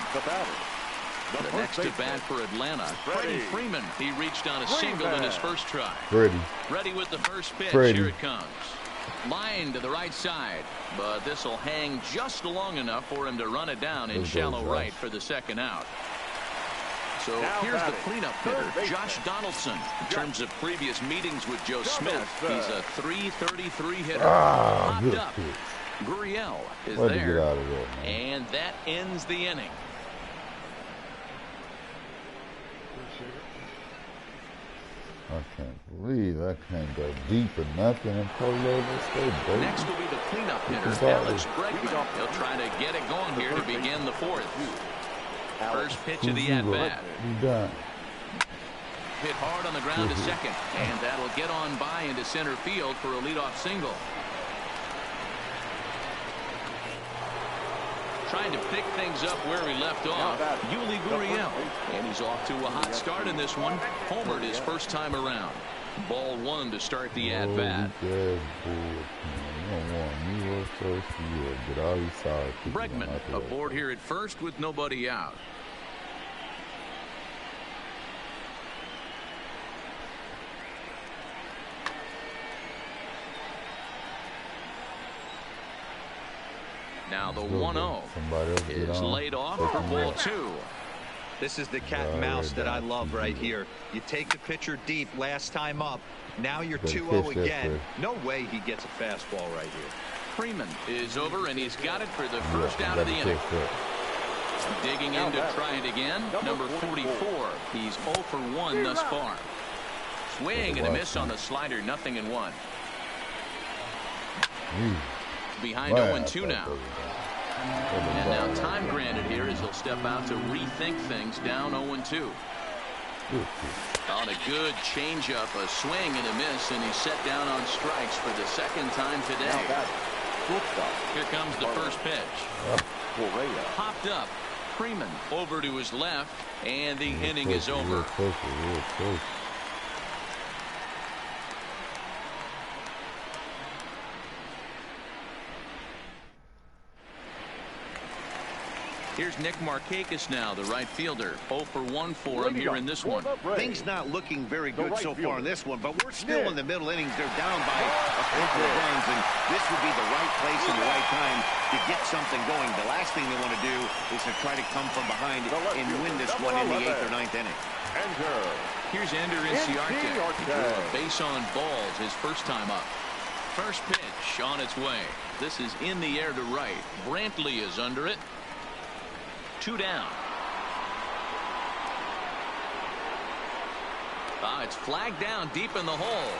The next at bat for Atlanta, Freddie Freeman. He reached on a single in his first try. Ready with the first pitch. Here it comes. Line to the right side, but this will hang just long enough for him to run it down in shallow right for the second out. So here's the cleanup hitter, Josh Donaldson. In terms of previous meetings with Joe Smith, he's a .333 hitter. Popped up. Gurriel is there, and that ends the inning. I can't believe I can't go deep or nothing in pro level. Next will be the cleanup hitter, Alex Bregman. He'll try to get it going here to begin the fourth. First pitch of the at-bat. Hit hard on the ground to second, and that'll get on by into center field for a leadoff single. Trying to pick things up where he left off, Yuli Gurriel. And he's off to a hot start in this one. Homered his first time around. Ball one to start the at-bat. Bregman aboard here at first with nobody out. Now the 1-0 is laid off for ball two. This is the cat and mouse that I love right here. You take the pitcher deep last time up. Now you're 2-0 again. No way he gets a fastball right here. Freeman is over, and he's got it for the first out of the inning. Digging in to try it again. Number 44. He's 0 for 1 thus far. Swing and a miss on the slider. 0-1. Behind 0-2 now. And now time granted here as he'll step out to rethink things down 0-2. On a good changeup, a swing and a miss, and he's set down on strikes for the second time today. Here comes the first pitch. Popped up. Freeman over to his left, and the inning is over. Here's Nick Markakis now, the right fielder. 0 for 1 for him here in this one. Things not looking very good so far in this one, but we're still in the middle innings. They're down by a couple of runs, and this would be the right place and the right time to get something going. The last thing they want to do is to try to come from behind and win this one in the 8th or 9th inning. Here's Ender Inciarte. He drew a base on balls his first time up. First pitch on its way. This is in the air to right. Brantley is under it. 2 down. It's flagged down deep in the hole.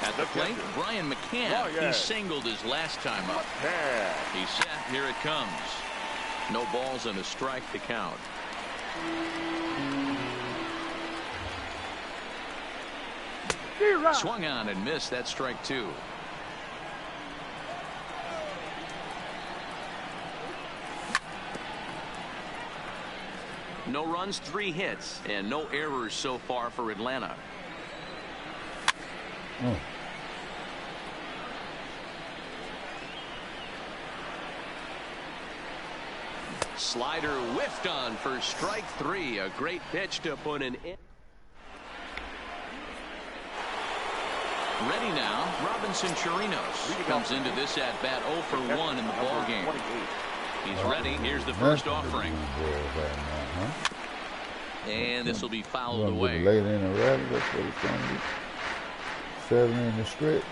At the plate, Brian McCann. He singled his last time up. He's set. Here it comes. No balls and a strike to count. Swung on and missed. That strike 2. No runs, 3 hits, and no errors so far for Atlanta. Slider whiffed on for strike 3. A great pitch to put an in. Ready now, Robinson Chirinos comes into this at bat 0 for 1 in the ball game. He's ready. Here's the first offering. And this will be fouled away. Late in the rally, that's what it's going to be. 7 in the stretch.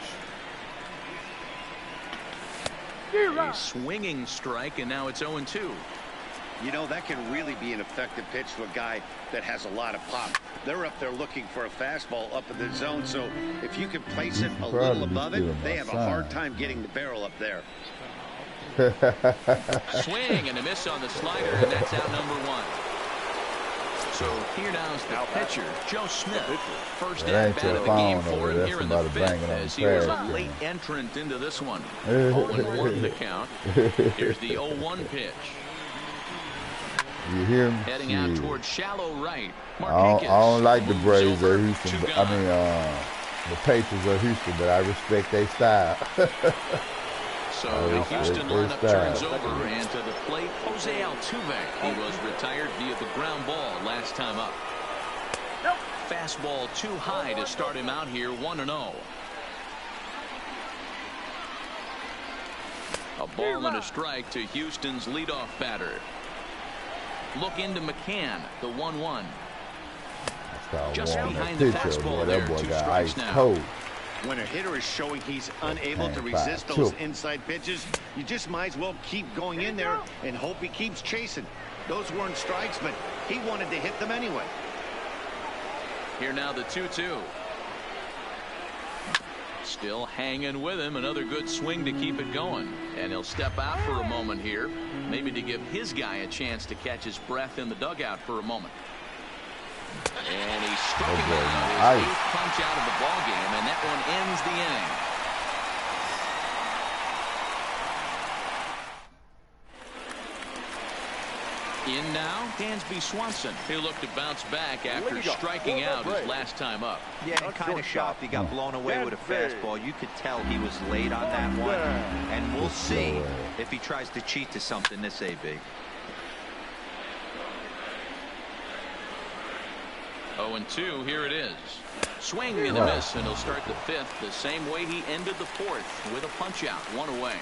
A swinging strike, and now it's 0-2. You know, that can really be an effective pitch to a guy that has a lot of pop. They're up there looking for a fastball up in the zone, so if you can place it a little above it, they have a hard time getting the barrel up there. Swing and a miss on the slider, and that's out number 1. So here now is the pitcher, Joe Smith. First at bat of the game for him here in the 5th, as he was a late entrant into this one. 0-1 the count. Here's the 0-1 pitch. You hear him? Heading out towards shallow right. I don't like the Braves of Houston. The Patriots of Houston, but I respect their style. So the Houston lineup turns over, and to the plate, Jose Altuve. He was retired via the ground ball last time up. Fastball too high to start him out here, 1-0. A ball and a strike to Houston's leadoff batter. Look into McCann, the 1-1. Just behind the fastball there, 2 strikes now. When a hitter is showing he's unable to resist those inside pitches, you just might as well keep going in there and hope he keeps chasing. Those weren't strikes, but he wanted to hit them anyway. Here now the 2-2. Still hanging with him. Another good swing to keep it going. And he'll step out for a moment here. Maybe to give his guy a chance to catch his breath in the dugout for a moment. And he struck him out. His 8th punch out of the ball game, and that one ends the inning. In now, Dansby Swanson. He'll look to bounce back after striking out his last time up. Yeah, and kind of shocked he got blown away with a fastball. You could tell he was late on that one. And we'll see if he tries to cheat to something this AB. 0-2, here it is. Swing and a miss, and he'll start the 5th the same way he ended the 4th with a punch out, 1 away.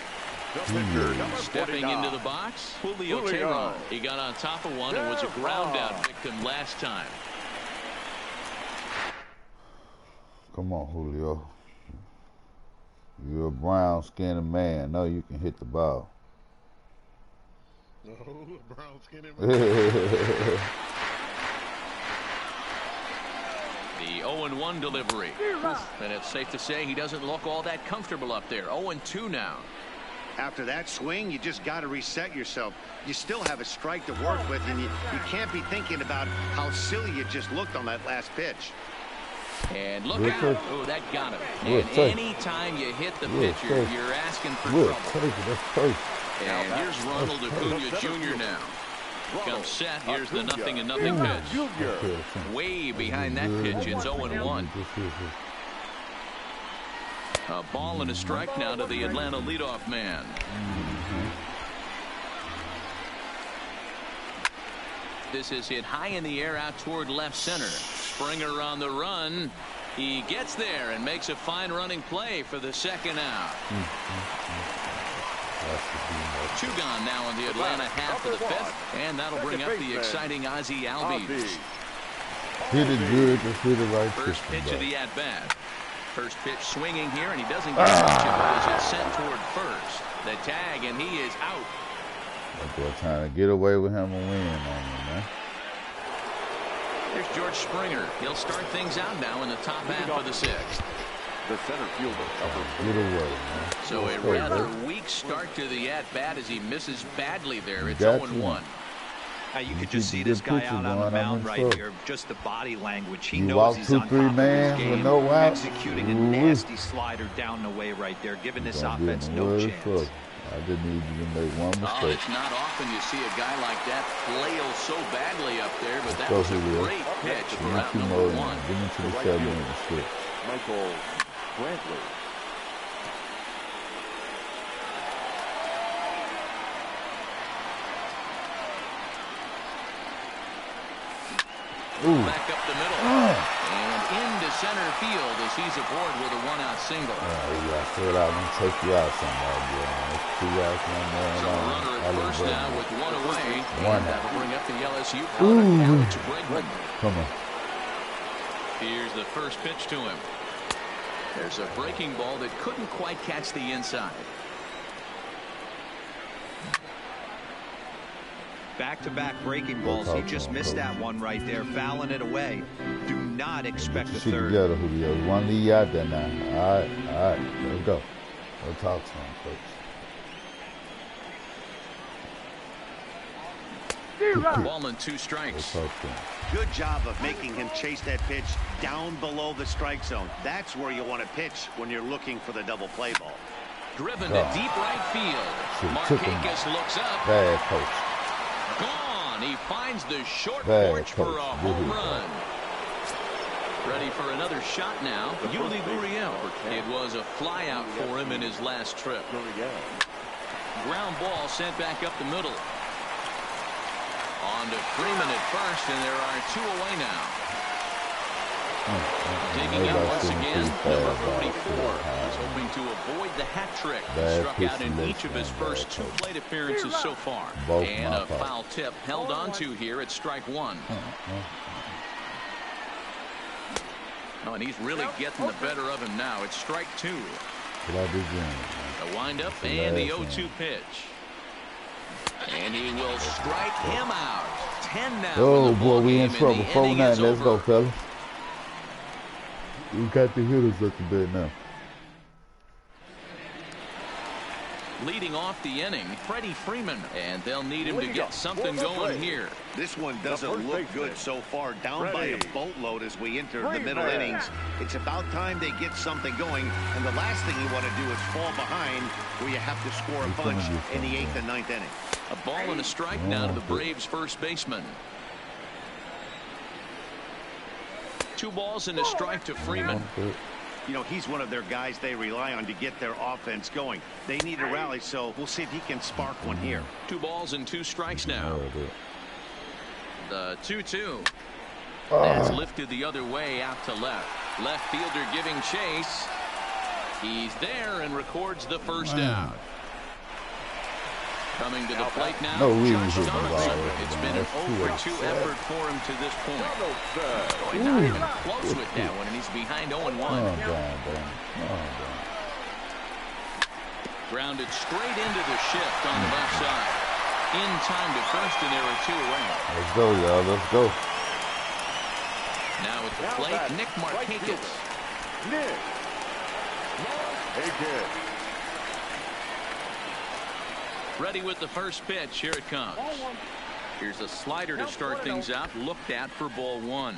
Stepping into the box, Julio Teheran. He got on top of one and was a ground out victim last time. Come on, Julio. You're a brown-skinned man. No, you can hit the ball. No, brown-skinned man. The 0-1 delivery. And it's safe to say he doesn't look all that comfortable up there. 0-2 now. After that swing, you just got to reset yourself. You still have a strike to work with, and you can't be thinking about how silly you just looked on that last pitch. And look out. Oh, that got him. And any time you hit the pitcher, you're asking for trouble. And here's Ronald Acuna Jr. now. Comes set. Here's the 0-0 pitch. Way behind that pitch. It's 0-1. A ball and a strike now to the Atlanta leadoff man. This is hit high in the air out toward left center. Springer on the run. He gets there and makes a fine running play for the 2nd out. 2 gone now in the Atlanta half of the 5th, and that'll bring up the exciting Ozzie Albies. Hit it good, just hit it right. First pitch of the at-bat. First pitch swinging here, and he doesn't get much of it as it's sent toward first. The tag, and he is out. They're trying to get away with him and win on him, man. Here's George Springer. He'll start things out now in the top half of the 6th. The center fielder. Get away, man. So a rather weak start to the at-bat as he misses badly there. It's 0-1. You could just see this guy out on the mound right here. Just the body language. He knows he's on top of his game. Executing a nasty slider down the way right there, giving this offense no chance. I didn't even make one mistake. It's not often you see a guy like that flail so badly up there, but that was a great pitch for out number 1. Get into the 7-inning switch. Michael Brantley. Back up the middle. And into center field as he's aboard with a 1-out single. You got to throw it out and take you out somebody. 2 outs, 1 more. So a runner at first now with 1 away. And that'll bring up the LSU product, Alex Bregman. Come on. Here's the first pitch to him. There's a breaking ball that couldn't quite catch the inside. Back-to-back breaking balls. He just missed that one right there, fouling it away. Do not expect the 3rd. Together, Julio. 1 lead out there now. All right. Let's go. We'll talk to him, folks. Ball and 2 strikes. Good job of making him chase that pitch down below the strike zone. That's where you want to pitch when you're looking for the double play ball. Driven to deep right field. Marquez looks up. Bad coach. Gone. He finds the short porch for a home run. Ready for another shot now. Yuli Gurriel. It was a flyout for him in his last trip. Ground ball sent back up the middle. On to Freeman at first, and there are 2 away now. Digging in once again, number 44. He's hoping to avoid the hat trick. He struck out in each of his first 2 plate appearances so far. And a foul tip held on to here at strike 1. Oh, and he's really getting the better of him now. It's strike 2. The windup and the 0-2 pitch. And he will strike him out. 10 now. Oh, boy, we in trouble. 4-9. Let's go, fellas. We got the hitters up to bed now. Leading off the inning, Freddie Freeman, and they'll need him to get something going here. This one doesn't look good so far, down by a boatload as we enter the middle innings. It's about time they get something going, and the last thing you want to do is fall behind where you have to score a bunch in the 8th and 9th inning. A ball and a strike now to the Braves first baseman. 2 balls and a strike to Freeman. You know, he's one of their guys they rely on to get their offense going. They need a rally, so we'll see if he can spark one here. 2 balls and 2 strikes now. The 2-2. That's lifted the other way out to left. Left fielder giving chase. He's there and records the first out. Coming to the plate now, Josh Donaldson. It's been an 0-for-2 effort for him to this point. Oh, he's not even close with that one, and he's behind 0-1. Grounded straight into the shift on the left side. In time to first, and there are 2 away. Let's go, y'all. Let's go. Now at the plate, Nick Markakis. Nick Markakis. Ready with the first pitch. Here it comes. Here's a slider to start things out. Looked at for ball 1.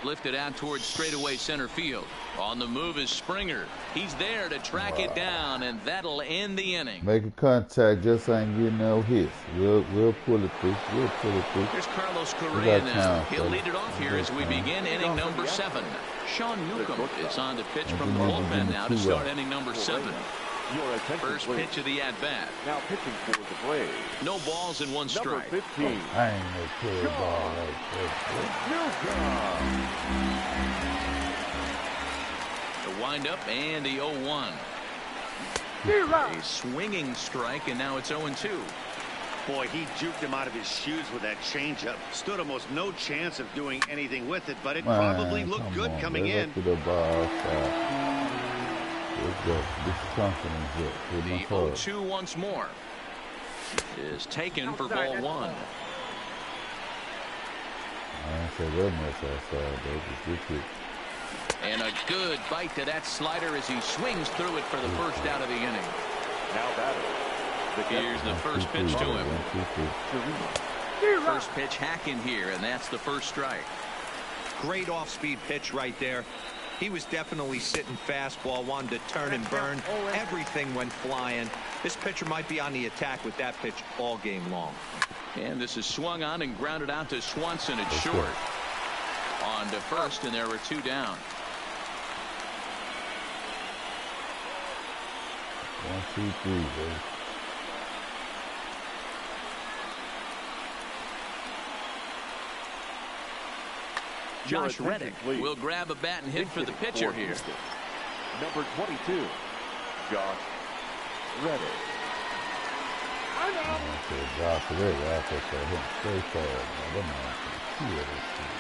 Lifted out towards straightaway center field. On the move is Springer. He's there to track it down, and that'll end the inning. Making contact, just ain't getting no hits. We'll pull it through. We'll pull it through. Here's Carlos Correa now. He'll lead it off here as we begin inning number 7. Sean Newcomb is on to pitch from the bullpen now to start inning number 7. First pitch of the at-bat. Now pitching for the Braves. No balls and 1 strike. Number 15. I ain't no clear ball like The windup and the 0-1. A swinging strike, and now it's 0-2. Boy, he juked him out of his shoes with that changeup. Stood almost no chance of doing anything with it, but it probably looked good coming in. To the ball side. Let's go. Get your confidence up. The 0-2 once more is taken for ball 1. I ain't say that much outside, though. Just get it. And a good bite to that slider as he swings through it for the first out of the inning. Now batter. Here's the first pitch to him. First pitch hacking here, and that's the first strike. Great off-speed pitch right there. He was definitely sitting fastball, wanted to turn and burn. Everything went flying. This pitcher might be on the attack with that pitch all game long. And this is swung on and grounded out to Swanson at short. On to first, and there were 2 down. 1, 2, 3, baby. Josh Reddick will grab a bat and hit for the pitcher here. Number 22, Josh Reddick. Josh Reddick, I have to say him straight forward. That man can kill this shit.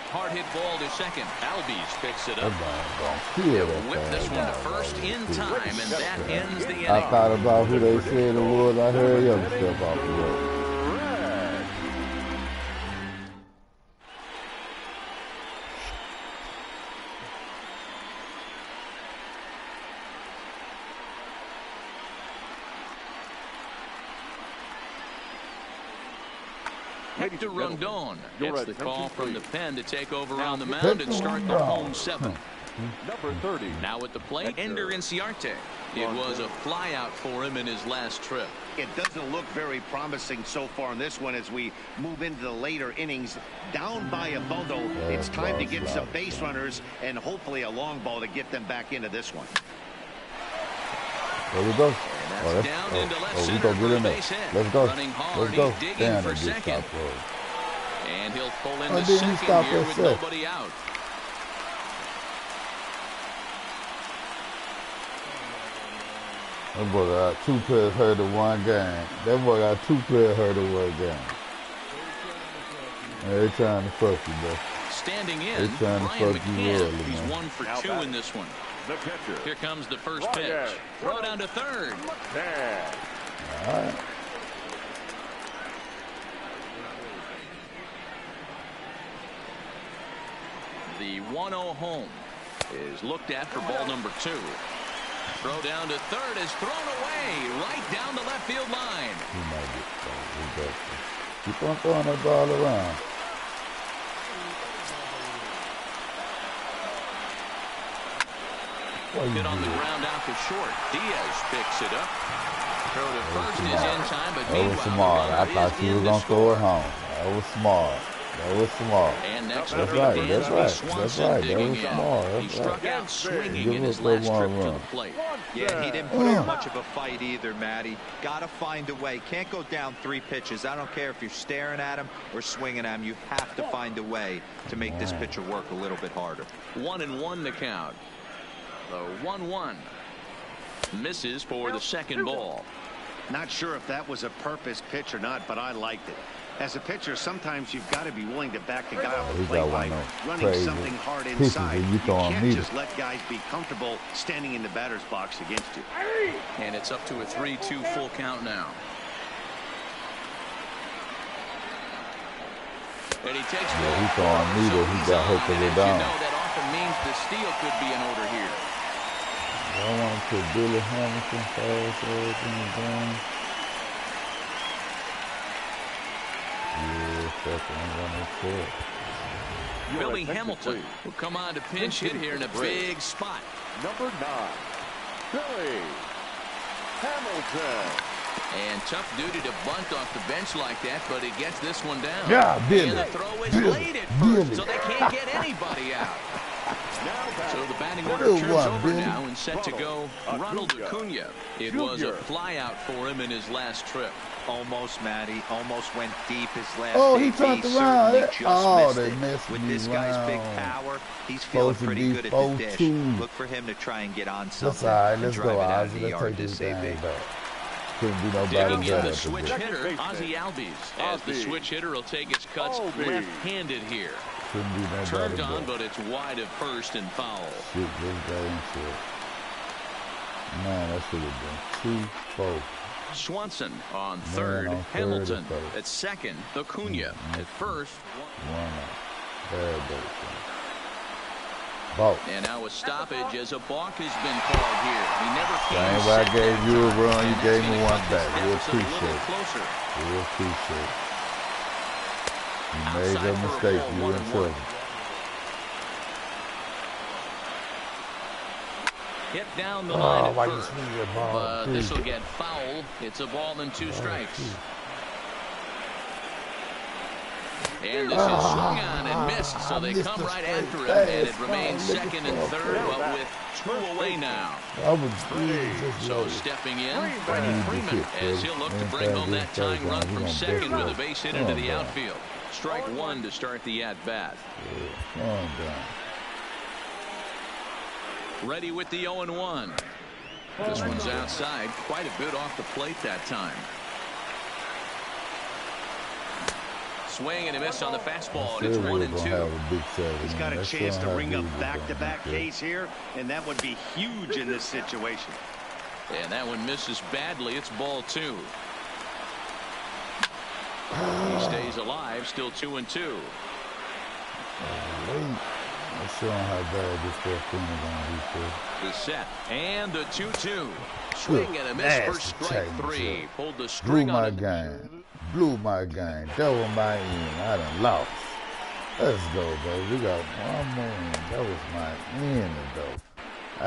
Hard hit ball to second. Albies picks it up. He'll whip this one to first in time, and that ends the inning. I thought about who they said it was. I heard the other stuff off the road. Hector Rondon gets the call from the pen to take over on the mound and start the home 7. Number 30. Now at the plate, Ender Inciarte. It was a flyout for him in his last trip. It doesn't look very promising so far in this one as we move into the later innings. Down by a bundle, it's time to get some base runners and hopefully a long ball to get them back into this one. There we go. That's down into left center. We go get in there. Let's go. Running hard, Let's go. he's digging Damn, for second. And he'll pull into second here with nobody out. That boy got 2 players hurt in 1 game. That boy got 2 players hurt in 1 game. Every time to fuck you, bro. standing in, Brian McCann. He's 1 for 2 in this one. The pitcher. Here comes the first pitch. Throw down to third. All right. The 1-0 home is looked at for ball number 2. Throw down to third is thrown away right down the left field line. He might get close. Keep on throwing that ball around. Hit on the ground out to short. Diaz picks it up. Throw to first is in time, but that was smart. I thought she was going to throw it home. That was smart. That was smart. And next that's up, right. That's right. That's right. That was smart. He struck out swinging in his last trip to the plate. Yeah, he didn't put up much of a fight either, Matty. Got to find a way. Can't go down 3 pitches. I don't care if you're staring at him or swinging at him. You have to find a way to make this pitcher work a little bit harder. 1-1 the count. The 1-1 misses for the second ball. Not sure if that was a purpose pitch or not, but I liked it. As a pitcher, sometimes you've got to be willing to back the guy off the plate by running something hard inside. You can't just let guys be comfortable standing in the batter's box against you. And it's up to a 3-2 full count now. And he takes he's throwing needle. He got hooked it down. You know that often means the steal could be in order here. I want to put Billy Hamilton fast everything down. Billy Hamilton will come on to pinch hit here in a big spot. Number 9, Billy Hamilton. And tough duty to bunt off the bench like that, but he gets this one down. Yeah, Billy. And the throw is late at first, so they can't get anybody out. So the batting order turns over now and set to go Ronald Acuna. It was a flyout for him in his last trip. Almost, Matty. Almost went deep his last he turned around. They missed With me this guy's big power, he's feeling pretty good at the dish. Look for him to try and get on something. That's all right. Let's drive go, it out of Ozzy. the yard Let's to take this save back. it. Couldn't do nobody Digging in better. the switch hitter, Ozzy Albies, as the switch hitter will take his cuts left-handed here. Couldn't do nobody Turned on, better. but it's wide at first and foul. Shit, this guy ain't shit. Man, that should have been 2-4. Swanson on third, Hamilton at second, Acuna at first. And now a stoppage as a balk has been called here. He never came I gave you a run, you gave me one back. We Real appreciate it. Real appreciate it. You made a mistake, you were in trouble. Hit down the line at first, but this will get foul. It's a ball and 2 strikes. And this is swung on and missed, so they come right after him, and it remains second and third, but with 2 away now. So stepping in, Freddie Freeman, as he'll look to bring home that tying run from second with a base hit into the outfield. Strike 1 to start the at-bat. Ready with the 0-1. This one's outside, quite a bit off the plate that time. Swing and a miss on the fastball, and it's 1-2. He's got a chance to ring up back-to-back Ks here, and that would be huge in this situation. And that one misses badly. It's ball 2. He stays alive, still 2-2. Let's show him how bad this first thing is going to be. The set and the 2-2. Swing and a miss for strike 3. Pulled the string on it. Blew my game. Double my end. I done lost. Let's go, baby. We got one more end. That was my end, though.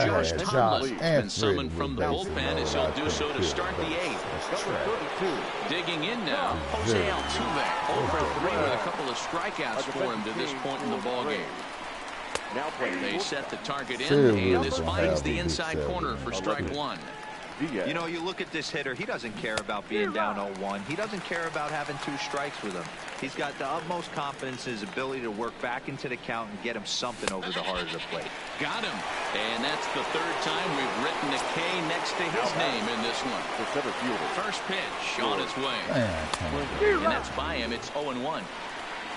Josh Tomlin has been summoned from the bullpen as he'll do so to start the 8th. Digging in now, Jose Altuve. 0 for 3 with a couple of strikeouts for him to this point in the ballgame. They set the target in, and this finds the inside corner for strike 1. You know, you look at this hitter, he doesn't care about being down 0-1. He doesn't care about having 2 strikes with him. He's got the utmost confidence in his ability to work back into the count and get him something over the heart of the plate. Got him. And that's the 3rd time we've written a K next to his name in this one. First pitch on its way. And that's by him. It's 0-1.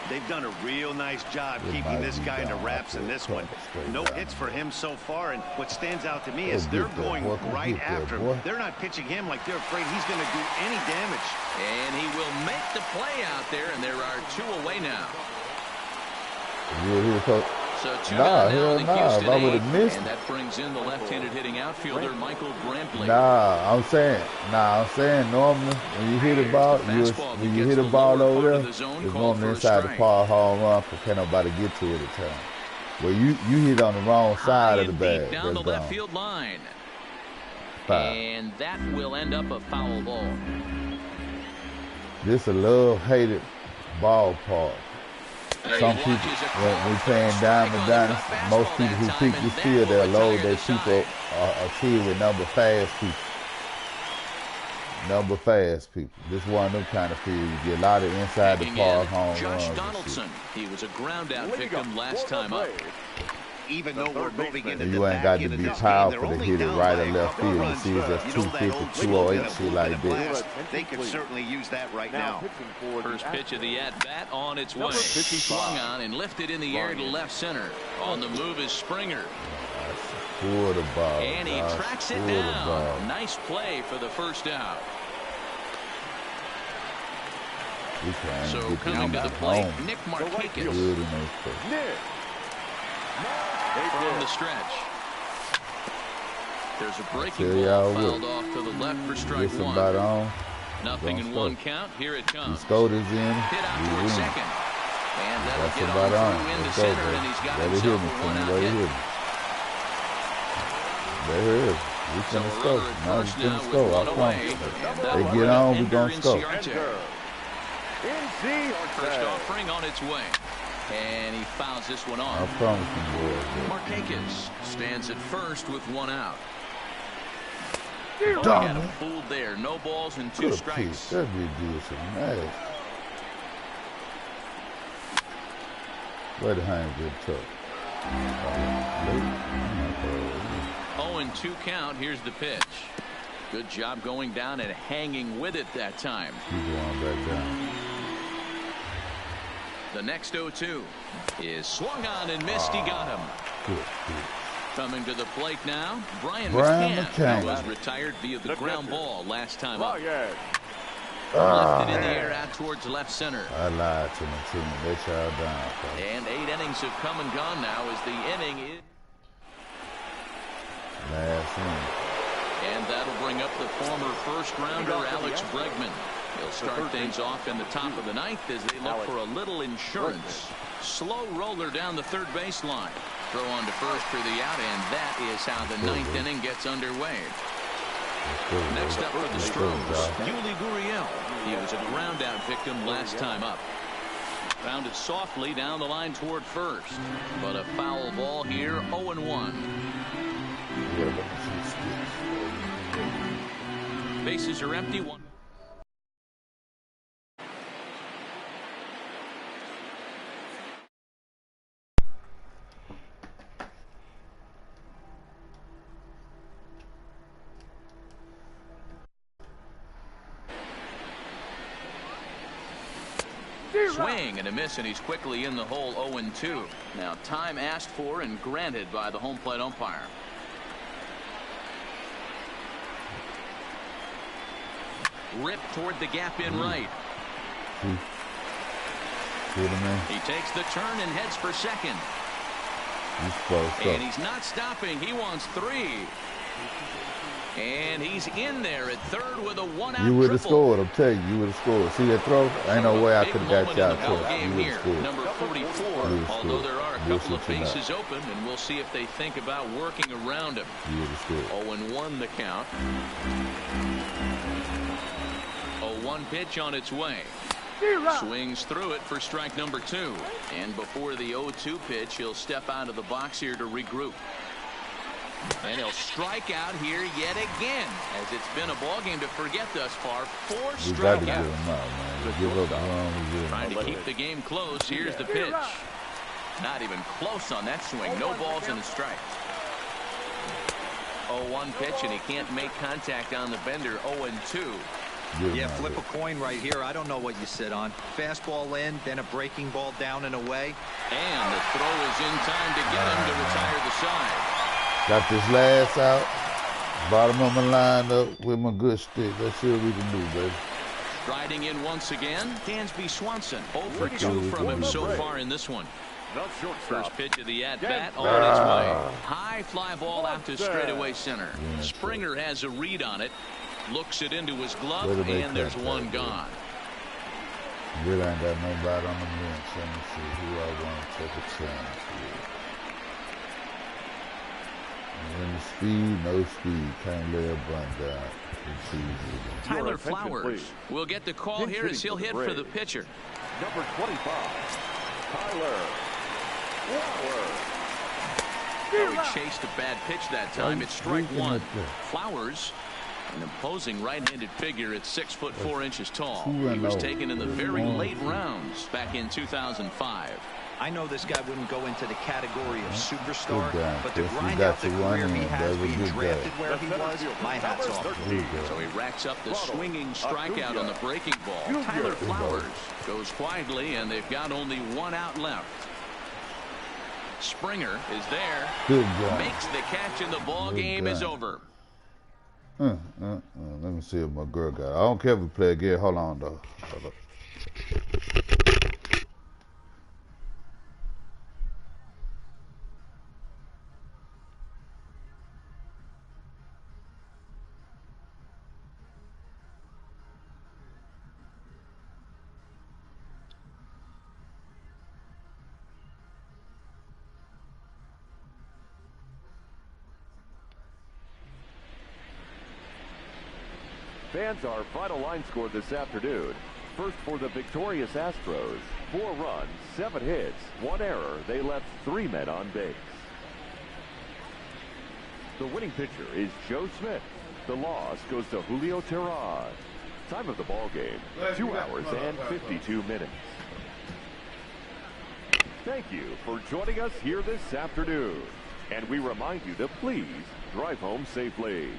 They've done a real nice job keeping this guy into wraps in this one. No hits for him so far, and what stands out to me is they're going right after him. They're not pitching him like they're afraid he's going to do any damage. And he will make the play out there, and there are 2 away now. So 2 now in the Houston eighth, and that brings in the left-handed hitting outfielder Michael Brantley. I'm saying normally when you hit a ball, when you hit a ball over there, it's normally inside the park home run because can't nobody get to it at the time. Well, you hit on the wrong side of the bag. Down the left field line. And that will end up a foul ball. This a love-hated ballpark. Some people, when we playing Diamond Dynasty, most people who pick this field, they'll load their people a team with number fast people. This one of them kind of field. You get a lot of inside the park home Josh runs. Donaldson. He was a ground out victim last time up. Even though we're moving into the you ain't got to be powerful to hit it right or left field. You see, it's just 250, 208, shit like this. They could certainly use that right now. First pitch of the at-bat on its way. Swung on and lifted in the air to left center. On the move is Springer. And he tracks it down. Nice play for the first out. So coming to the plate, Nick Markakis. From the stretch. There's a breaking ball fouled off to the left for strike one. Nothing in one count. Here it comes. He scored his in. Hit out towards second. And that'll get on through into center, and he's got himself a one-out hit. There it is. We finna score. Now we finna score. I promise. They get on, we gonna score. First offering on its way. And he fouls this one off. I promise you, boy. Markakis stands at first with 1 out. Got him fooled there. No balls and 2 strikes. That'd be good. Nice. Where the hands get tough. 0-2 count. Here's the pitch. Good job going down and hanging with it that time. Keep going back down. The next 0-2 is swung on and missed. He got him. Good. Coming to the plate now, Brian McCann, who was retired via the ground ball last time up. Lifted in the air out towards left center. I lied to my team. Let y'all down. And 8 innings have come and gone now as the inning is. Last inning. And that'll bring up the former first-rounder Alex Bregman. He'll start things off in the top of the ninth as they look for a little insurance. Slow roller down the third baseline. Throw on to first for the out, and that is how the ninth inning gets underway. Next up for the Stros, Yuli Gurriel. He was a ground-out victim last time up. Found it softly down the line toward first. But a foul ball here, 0-1. Bases are empty. One. Swing and a miss, and he's quickly in the hole. 0-2. Now time asked for and granted by the home plate umpire. Rip toward the gap in right. He takes the turn and heads for second. And he's not stopping. He wants 3. And he's in there at third with a 1-out. You would have scored. I'm telling you, you would have scored. See that throw? Ain't no way I could have got y'all to it. You would have scored. Number 44. Although there are a couple of bases open, and we'll see if they think about working around him. You would have scored. 0-1 the count. 0-1 pitch on its way. Swings through it for strike number 2. And before the 0-2 pitch, he'll step out of the box here to regroup. And he'll strike out here yet again, as it's been a ball game to forget thus far. 4 strikeouts. Trying to keep the game close. Here's the pitch. Not even close on that swing. No balls and a strike. 0-1 pitch, and he can't make contact on the bender. 0-2. Yeah, flip a coin right here. I don't know what you sit on. Fastball in, then a breaking ball down and away. And the throw is in time to get him to retire the side. Got this last out. Bottom of my lineup with my good stick. Let's see what we can do, baby. Striding in once again, Dansby Swanson. 0 for 2 from him so far in this one. First pitch of the at-bat on its way. High fly ball out to straightaway center. Springer has a read on it. Looks it into his glove, and there's one gone. Really ain't got nobody on the bench. Let me see who I want to take a chance with. Any speed, no speed. Can't lay a bunt down. Tyler Flowers will get the call here as he'll hit for the pitcher. Number 25, Tyler Flowers. He chased a bad pitch that time. It's strike one. Flowers, an imposing right-handed figure at 6'4" tall. He was taken in the very late rounds back in 2005. I know this guy wouldn't go into the category of superstar, but to grind out the career he has being drafted where he was, my hat's off. So he racks up the swinging strikeout on the breaking ball. Tyler Flowers goes quietly, and they've got only one out left. Springer is there, makes the catch, and the ball game is over. Let me see if my girl got it. I don't care if we play again. Hold on, though. Hold up. Fans, our final line score this afternoon. First for the victorious Astros. 4 runs, 7 hits, 1 error. They left 3 men on base. The winning pitcher is Joe Smith. The loss goes to Julio Teheran. Time of the ball game, 2 hours and 52 minutes. Thank you for joining us here this afternoon. And we remind you to please drive home safely.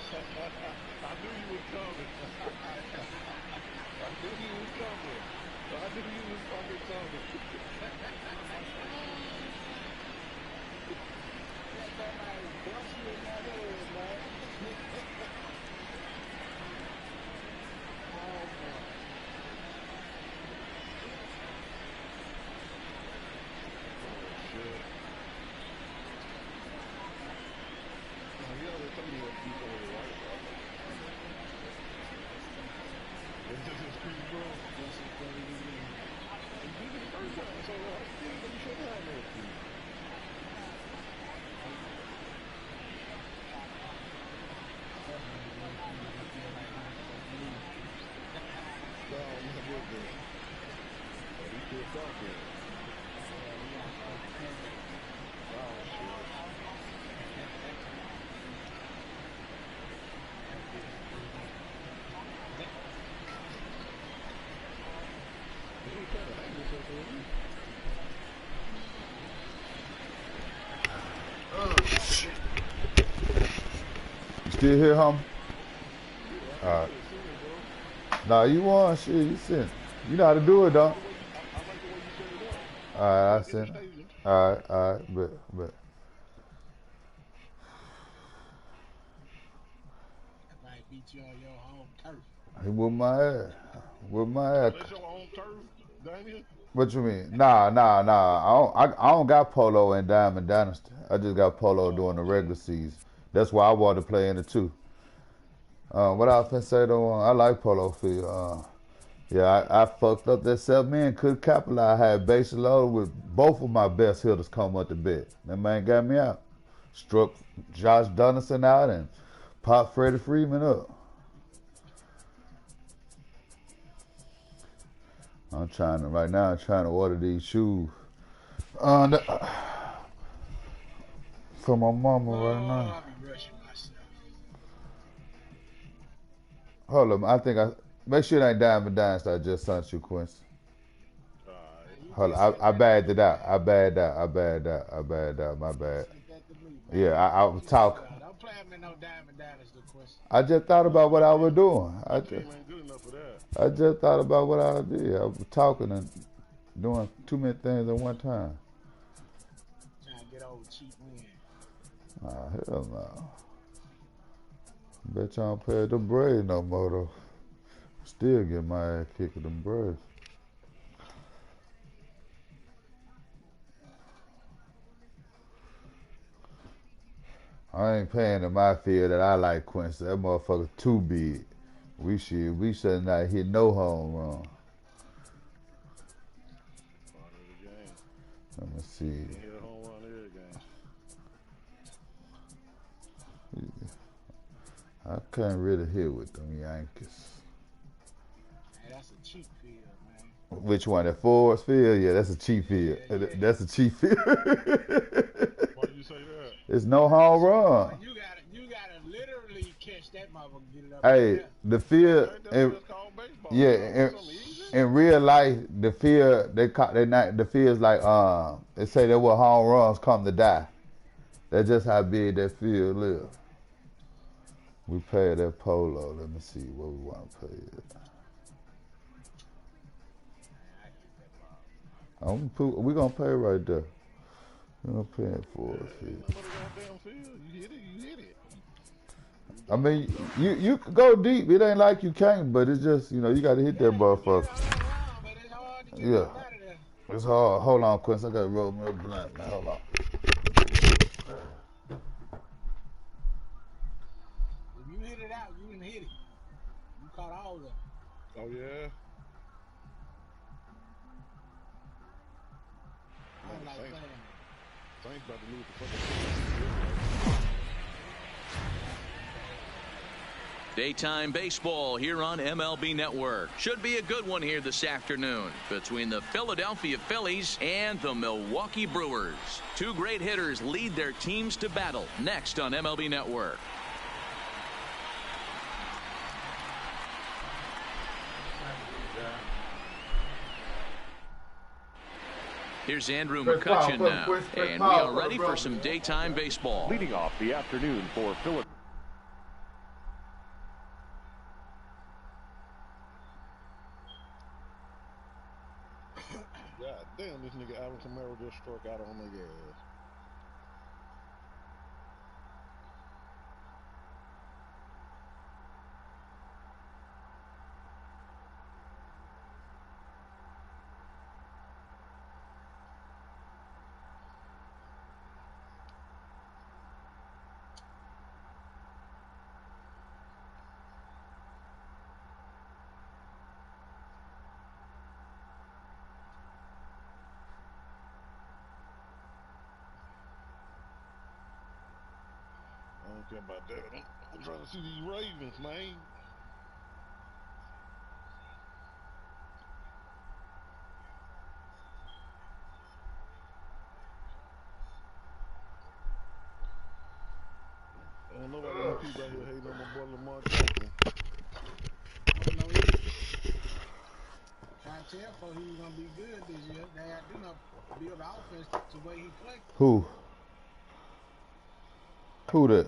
knew you was coming. I knew you was coming. I knew you was fucking coming. Still here, homie? Alright. Nah, you won. Shit, you sent. You know how to do it, though. Alright, I sent. Alright, but. Beat you on your home turf. He whooped my ass. Whooped my ass. That's your own turf, Daniel? What you mean? Nah. I don't got polo in Diamond Dynasty. I just got polo during the regular season. That's why I wanted to play in it too. What I was finna say though, I like polo field. Yeah, I fucked up that 7-man, couldn't capitalize. I had bases loaded with both of my best hitters come up to bat. That man got me out. Struck Josh Donaldson out and popped Freddie Freeman up. Right now I'm trying to order these shoes. For my mama right now. I'll be rushing myself. Hold up, I think make sure it ain't Diamond Dynasty. I just sent you, Quincy. Hold up, I bagged it out. I bagged out. My bad. Yeah, I was talking. Don't play me no Diamond Dynasty, Quincy. I just thought about what I was doing. I Team ain't good enough for that. just thought about what I did. I was talking and doing too many things at one time. Trying to get over cheap win. Hell no. Bet y'all don't play them Braves no more though. Still get my ass kicked with them Braves. I ain't paying in my field that I like, Quincy. That motherfucker too big. We should not hit no home run. Let me see. Hit a home run every game. I can't really hit with them Yankees. Hey, that's a cheap field, man. Which one? That Forest Field? Yeah, that's a cheap field. Yeah. That's a cheap field. Why do you say that? It's no home run. You gotta literally catch that motherfucker and get it up. Hey, the field. In real life, the field the field's like they say that what home runs come to die. That's just how big that field is. We pay that polo. Let me see what we want to pay it. We gonna pay right there. We're gonna pay it for it. You hit it. I mean, you can go deep. It ain't like you can't, but it's just, you gotta hit that motherfucker. Yeah. It's hard. Hold on, Quincy. I gotta roll me a blunt, man. Hold on. If you hit it out, you didn't hit it. You caught all of them. Oh, yeah? I don't like playing. Saints about to lose the fucking Daytime baseball here on MLB Network. Should be a good one here this afternoon between the Philadelphia Phillies and the Milwaukee Brewers. Two great hitters lead their teams to battle next on MLB Network. Here's Andrew McCutchen now, and we are ready for some daytime baseball. Leading off the afternoon for Philadelphia. this nigga Alvin Kamara just struck out on their ass. I don't care about that. I'm trying to see these Ravens, man. Ain't nobody gonna keep out here hating on my boy Lamar Jackson. Trying to tell for he was gonna be good this year. They had to build the offense the way he played. Who? Who that?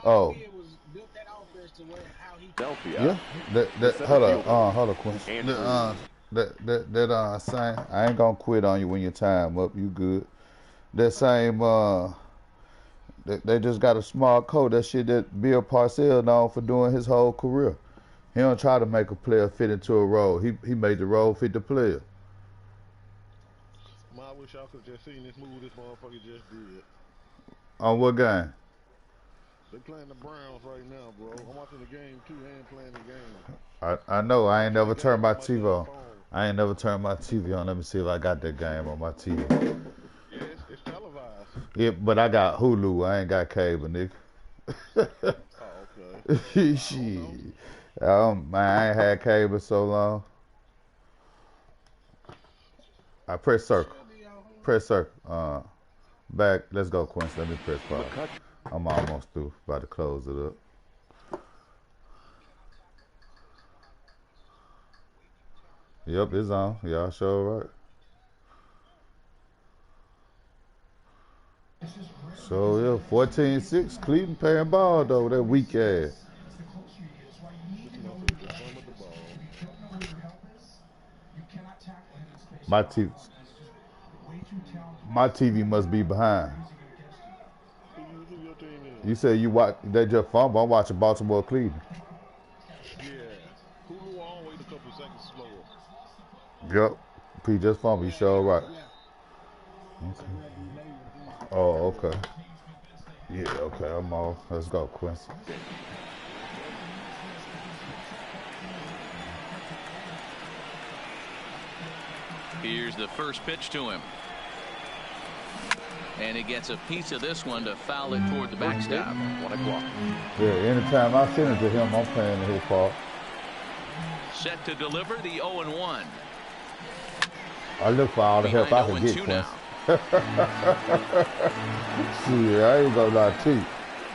All they did was built that offense to where how he Yeah. Hold on, Quinn. Same. I ain't gonna quit on you when your time up. You good? That same they just got a smart coach. That shit that Bill Parcells known for doing his whole career. He don't try to make a player fit into a role. He made the role fit the player. Man, I wish y'all could have just seen this move this motherfucker just did. On what game? They playing the Browns right now, bro. I'm watching the game too. They ain't playing the game. I know. I ain't never turned my TV on. I ain't never turned my TV on. Let me see if I got that game on my TV. Yeah, it's televised. Yeah, but I got Hulu. I ain't got cable, nigga. Oh, okay. Shit. Man, I ain't had cable so long. I press circle. Press circle. Back. Let's go, Quincy. Let me press pause. I'm almost through. About to close it up. Yep, it's on. Y'all sure right. So, yeah, 14-6. Cleveland playing ball, though. That weak ass. My TV must be behind. You said you watch, they just fumble. I'm watching Baltimore Cleveland. Yeah. Hulu always a couple seconds slower. Yep. P just fumble. You sure right. Okay. Oh, okay. Yeah, okay. I'm off. Let's go, Quincy. Here's the first pitch to him. And he gets a piece of this one to foul it toward the backstop. 1 o'clock. Yeah, anytime I send it to him, I'm playing his part. Set to deliver the 0-1. I look for all the help I can get, Quincy. Shit, I ain't gonna lie to you.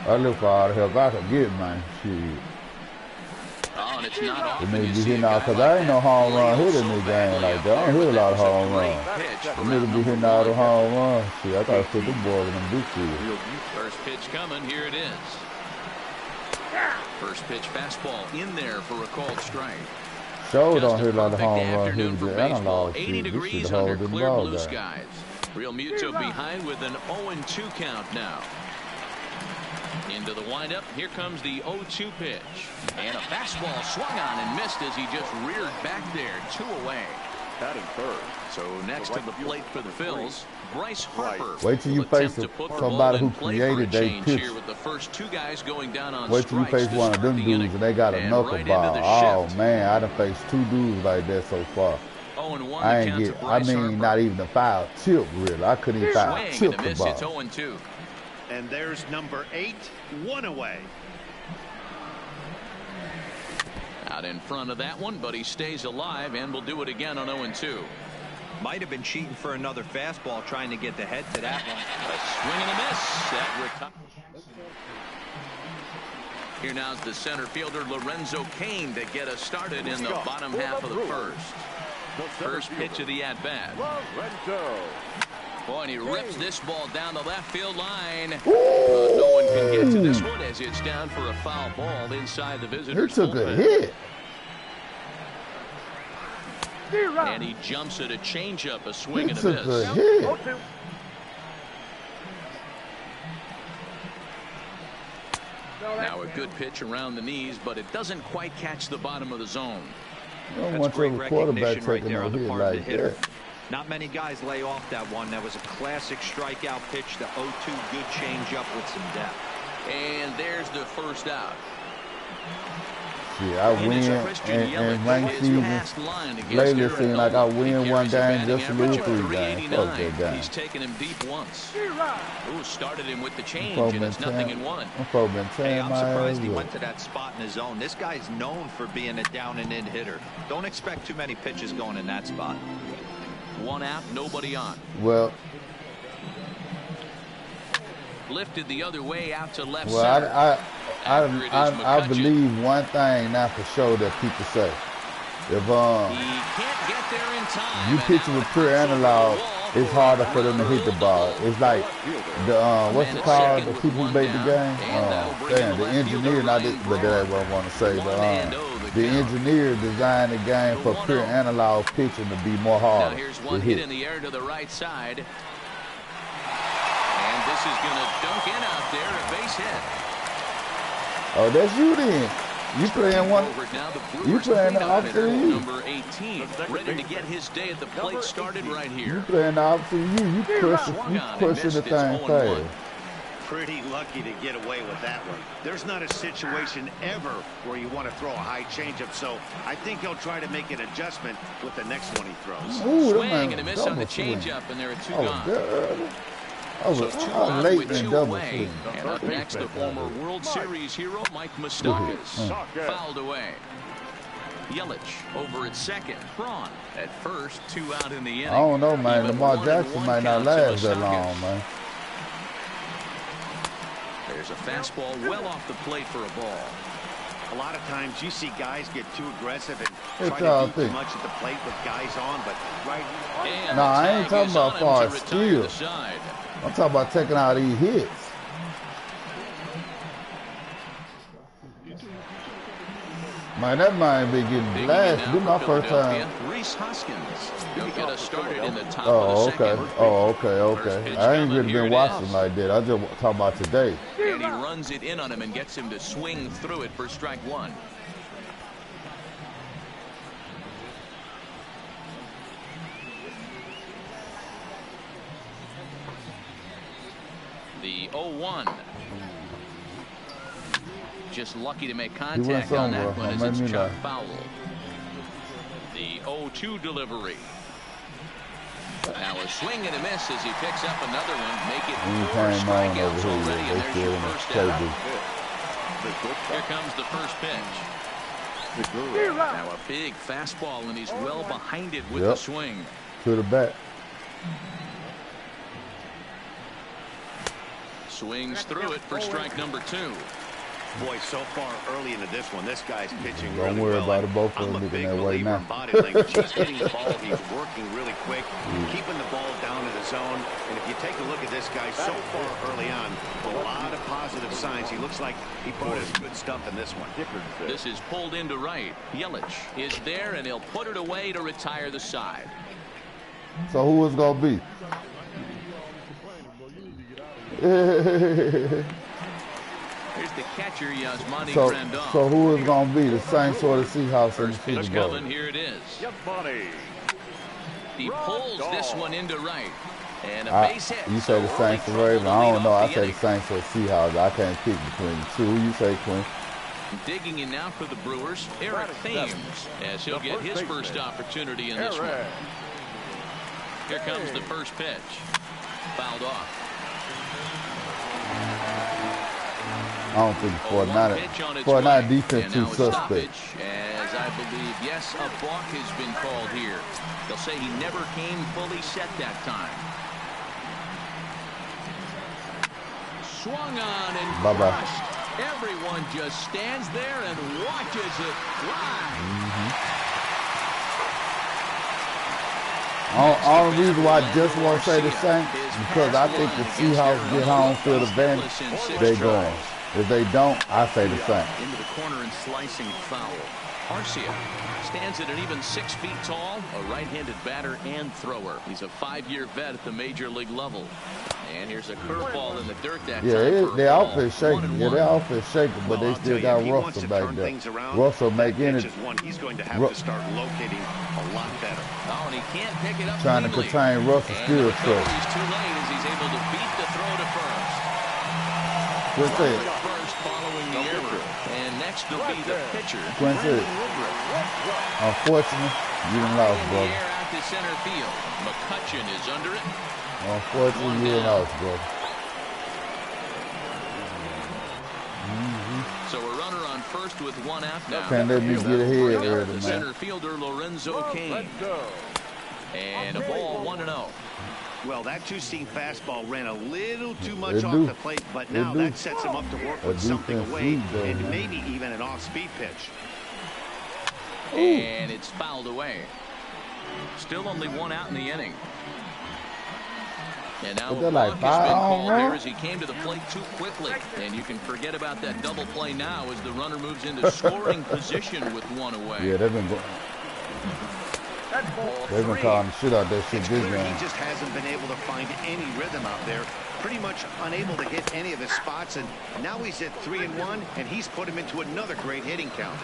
I look for all the help I can get, man. Shit. Oh, and it's not off. It may be hitting out because I ain't no home run hitter in this game like that. I don't hit a lot of home runs. The nigga be hitting all the home runs. Shit, I gotta put them boys in them big fields. First pitch coming. Here it is. First pitch fastball in there for a called strike. Sure don't hit a lot of home runs hitters in the analog. 80 degrees under clear blue skies. Real Muto behind with an 0-2 count now. Into the windup. Here comes the 0-2 pitch. And a fastball swung on and missed as he just reared back there. 2 away. Batting third. So next to the plate for the Phils, Bryce Harper. Wait till you face somebody who created their pitch. Here with the first 2 guys going down on Wait till you face one of them dudes and they got a knuckleball. Oh man, I done faced 2 dudes like that so far. I ain't get. I mean, not even a foul tip really. I couldn't even foul tip the ball. It's 0-2. And there's number 8, 1 away. Out in front of that one, but he stays alive and will do it again on 0-2. Might have been cheating for another fastball, trying to get the head to that one. A swing and a miss. Here now's the center fielder Lorenzo Cain to get us started in the bottom half of the first. First pitch of the at-bat. Boy, and he rips this ball down the left field line. No one can get to this one as it's down for a foul ball inside the visitors. He took a hit. And he jumps at a changeup, a swing and a miss. A hit. Now a good pitch around the knees, but it doesn't quite catch the bottom of the zone. That's great recognition right there on the part of the hitter. Not many guys lay off that one. That was a classic strikeout pitch. The 0-2 good changeup with some depth. And there's the first out. Yeah, I win in ranked season. Lately, it seems like I win one game just to lose 3 games. Fuck that game. He's taken him deep once. Ooh, started him with the change, and it's 0-1. Hey, I'm surprised he went to that spot in his zone. This guy's known for being a down-and-in hitter. Don't expect too many pitches going in that spot. 1 out, nobody on. Well, lifted the other way out to left well, center. I believe one thing now for sure that people say. If he can't get there in time, you pitching with pure analog, it's harder for them to hit the ball. It's like the what's it called? The people who made the game. The engineer, not this, but that ain't what I want to say. But the engineer designed the game for pure analog pitching to be more hard. Now here's one hit in the air to the right side. And this is going to dunk in out there, a base hit. Oh, that's you then. You playing one. You playing the opposite of you. Number 18, ready to get his day at the plate started right here. You playing the opposite of you. You pushing the thing fast. Pretty lucky to get away with that one. There's not a situation ever where you want to throw a high changeup, so I think he'll try to make an adjustment with the next one he throws. Ooh, swing and a miss on the changeup, and there are 2 gone. So late in double swing. And up next, the former World Series hero Mike Moustakas fouled away. Yelich over at second. Braun at first. 2 out in the inning. I don't know, man. Lamar Jackson might not last that long, man. There's a fastball well off the plate for a ball. A lot of times you see guys get too aggressive and try to do too much at the plate with guys on, but right. No, I ain't talking about far as skill. I'm talking about taking out these hits. Man, that man be getting blasted. This is my first time. Reese Hoskins. He'll get us started in the top of the second. Okay. I ain't really been watching like that. I just talking about today. And he runs it in on him and gets him to swing through it for strike 1. The 0-1. Just lucky to make contact on that one as it's chopped foul. The 0-2 delivery. Now a swing and a miss as he picks up another one. Make it 4 strikeouts already, and there's your first out. Here comes the first pitch. Now a big fastball, and he's well behind it with the swing. To the bat. Swings through it for strike number 2. Boy, so far early into this one, this guy's pitching Don't really worry well. about it, both of them I'm a looking big that way believer now. in body language. He's hitting the ball. He's working really quick, keeping the ball down in the zone. And if you take a look at this guy so far early on, a lot of positive signs. He looks like he brought his good stuff in this one. This is pulled into right. Yelich is there, and he'll put it away to retire the side. So who is going to be? Here's the catcher, Yasmani so Grandal. So who is going to be the Saints or the Seahawks in the Super Bowl? Here it is. He pulls this one into right. And a base hit. You say the Saints or Ravens. I don't know. I say the Saints or the Seahawks. I can't pick between the two. Who you say, Quinn? Digging in now for the Brewers, Eric Thames, as he'll get his first opportunity in this one. Here comes the first pitch. Fouled off. I don't think 49 defense too suspect. As I believe, yes, a balk has been called here. They'll say he never came fully set that time. Swung on and crushed. Everyone just stands there and watches it fly. Only reason why I just want to say the Saints because I think the Seahawks get home field advantage. They going. If they don't, I say the Saints. Into the corner and slicing foul. Arcia stands at an even 6 feet tall, a right-handed batter and thrower. He's a 5-year vet at the major league level. And here's a curveball in the dirt that time. Their outfit's shaking. Yeah, their outfit's shaking, but they still got Russell back there. Russell making it. He's going to have to start locating a lot better. Oh, and he can't pick it up. Trying to contain Russell's skill set. He's too late as he's able to beat the throw to first. Quincy. First following the error. And next will be the pitcher. Quincy. Unfortunately, you done lost, brother. Out to center field. McCutcheon is under it. Unfortunately, you done lost, brother. So a runner on first with 1 out now. Can't let me get ahead early, man. Center fielder Lorenzo Cain. And a ball 1-0. Well, that two-seam fastball ran a little too much off the plate, but now that sets him up to work with something away and maybe even an off-speed pitch. And it's fouled away. Still only 1 out in the inning. And now a walk has been called there as he came to the plate too quickly. And you can forget about that double play now as the runner moves into scoring position with 1 away. Yeah, they've been calling the shit out that shit this game. He just hasn't been able to find any rhythm out there. Pretty much unable to hit any of his spots. And now he's at 3-1, and he's put him into another great hitting count.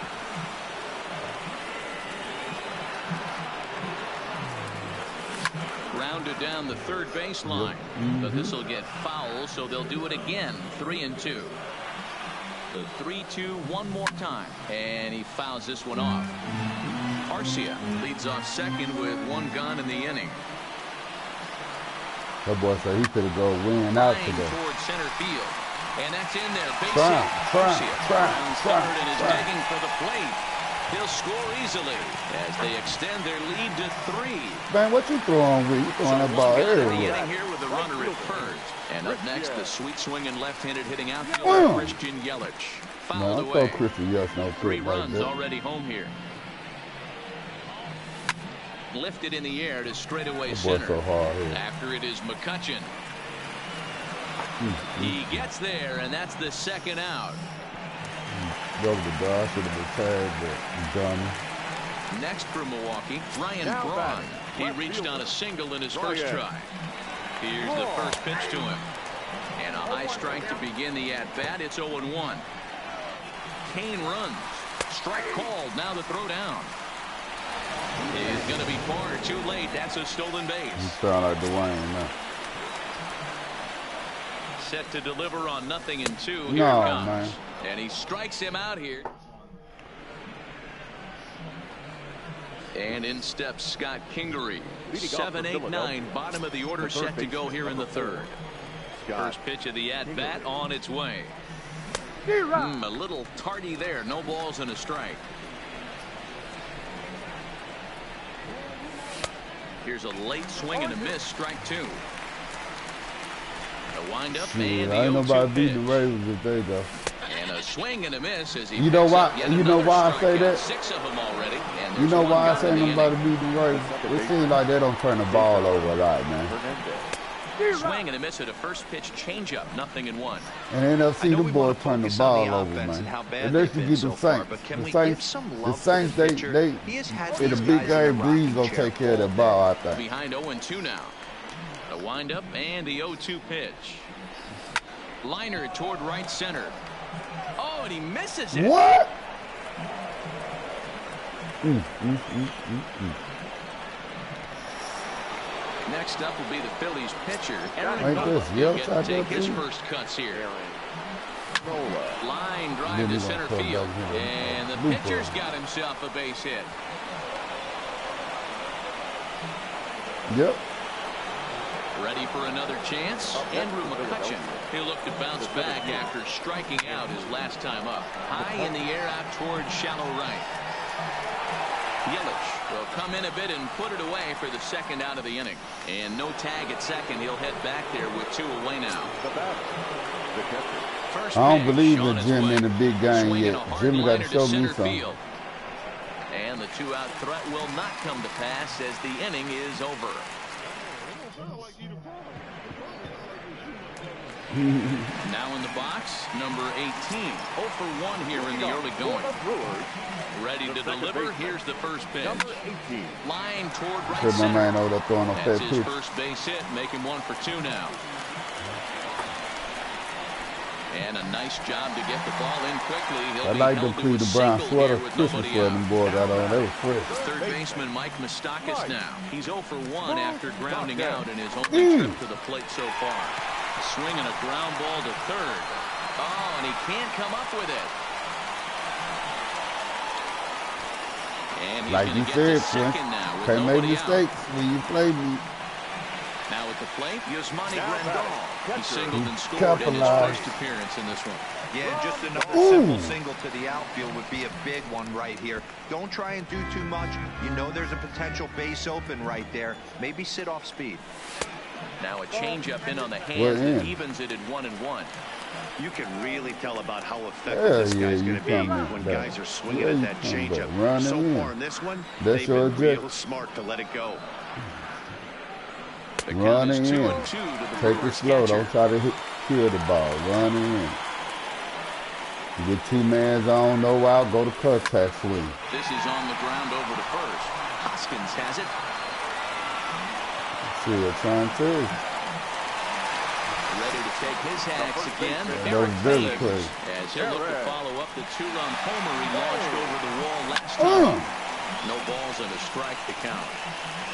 Rounded down the third baseline, but this will get foul, so they'll do it again. 3-2. The 3-2 one more time, and he fouls this one off. Arcia leads off second with 1 gone in the inning. That boy said he could go win out today. Toward center field, and that's in there. Base try, and is digging for the plate. He'll score easily as they extend their lead to 3. Man, what you throwing with? You throwing that ball everywhere. Here with the runner at first. And up next, the sweet swinging left-handed hitting outfielder Christian Yelich. Fouled away. I thought Christian Yelich no 3 runs already home here. Lifted in the air to straightaway center. So hard here. After it is McCutcheon. He gets there, and that's the 2nd out. That was the guy. Should have been tagged, but Johnny. Next for Milwaukee, Ryan Braun. He reached on a single in his first try. Here's the first pitch to him. And a high strike to begin the at-bat. It's 0-1. Cain runs. Strike called. Now the throw down. Is going to be far too late. That's a stolen base. He's throwing like Dwayne now. Set to deliver on 0-2. Here it comes. Man. And he strikes him out here. And in steps Scott Kingery. 7-8-9, bottom of the order, set to go here in the 3rd. First pitch of the at-bat on its way. A little tardy there. No balls and a strike. Here's a late swing and a miss. Strike 2. The windup and the 0-2 nobody beat the pitch. Ravens if they go. And a swing and a miss as he you know why? You know why I say that? 6 of them already. And you know why I say nobody beat the Ravens? It seems like they don't turn the ball over a lot, man. Swing and a miss at a first pitch changeup. 0-1. And NFC, the boys turn the ball over, man. Unless you get the Saints. The Saints, they in a big game, Breeze gonna take care of the ball, I think. Behind 0-2 now. A windup and the 0-2 pitch. Liner toward right center. Oh, and he misses it. What? Next up will be the Phillies pitcher. He'll take his first cuts here. Line drive to center field. And the pitcher's got himself a base hit. Yep. Ready for another chance? Andrew McCutcheon. He'll look to bounce back after striking out his last time up. High in the air out towards shallow right. Yelich will come in a bit and put it away for the 2nd out of the inning. And no tag at second. He'll head back there with 2 away now. First I don't believe in Jim in the big game yet. Jimmy got to show me something. And the 2-out threat will not come to pass as the inning is over. Now in the box, number 18. 0 for 1 here in the early going. Ready to deliver. Here's the first pitch. Line toward right center. That's his first base hit. Make him 1 for 2 now. And a nice job to get the ball in quickly. I like them Cleveland Brown sweater, Christmas sweater them boys got on. They were fresh. Third baseman Mike Moustakas now. He's 0 for 1 after grounding out in his only trip to the plate so far. Swinging a ground ball to third. Oh, and he can't come up with it. And he's like you said, second now with can't make mistakes out. when you play me. Now at the plate, Yasmani Grandal. He singled and scored in his first appearance in this one. Yeah, just another simple single to the outfield would be a big one right here. Don't try and do too much. You know there's a potential base open right there. Maybe sit off speed. Now a changeup in on the hands that evens it at 1-1. You can really tell about how effective this guy's going to be when guys are swinging at that changeup. So far in this one, they've been real smart to let it go. Run it in. Take it slow. Don't try to kill the ball. Run it in. You get 2 mans on, no out, go to contact swing. This is on the ground over to first. Hoskins has it. See, they're trying to. Ready to take his hacks again. That was very close. As he'll look to follow up the 2-run homer he launched over the wall last time. No balls and a strike to count.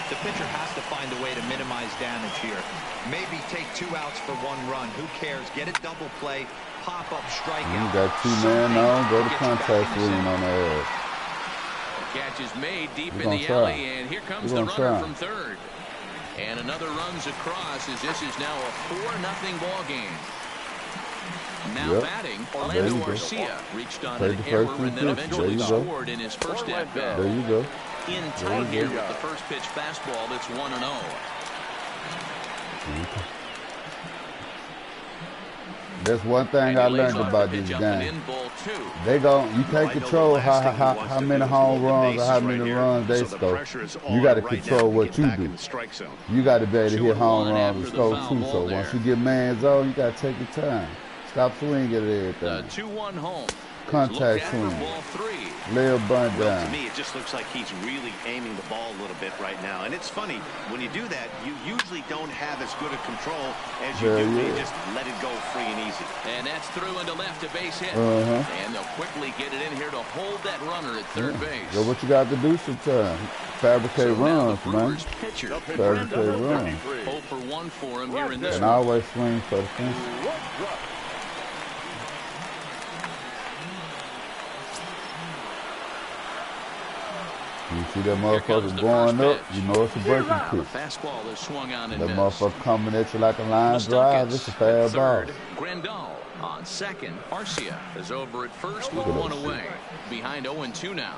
The pitcher has to find a way to minimize damage here. Maybe take 2 outs for 1 run. Who cares? Get a double play, pop up, strike out. You got 2 man on, go to contact swing on the edge. Catch is made deep in the alley, and here comes the runner from third. And another runs across as this is now a 4-0 ball game. Now batting, Orlando Garcia reached on an error and then eventually scored in his first at-bat. There you go. In tight here with the first pitch fastball that's 1-0. That's one thing I learned about this game. They you can't control how many home runs or how many runs they score. You got to control what you do. You got to be able to hit home runs and score too. So once you get man's on, you got to take your time. Stop swinging at everything. 2-1 home. Contact swing. Lay a bunt down. To me, it just looks like he's really aiming the ball a little bit right now. And it's funny, when you do that, you usually don't have as good a control as you do when you just let it go free and easy. And that's through into left, a base hit. And they'll quickly get it in here to hold that runner at third base. So what you got to do sometimes. Fabricate runs, man. Fabricate runs. 0 for 1 for him here in this one. And I always swing for the fence. You see that motherfucker going up, you know it's a breaking pitch. Fastball is swung on and that motherfucker coming at you like a line drive, it's a bad ball. Grandal on second. Arcia is over at first with 1 away. Behind 0-2 now.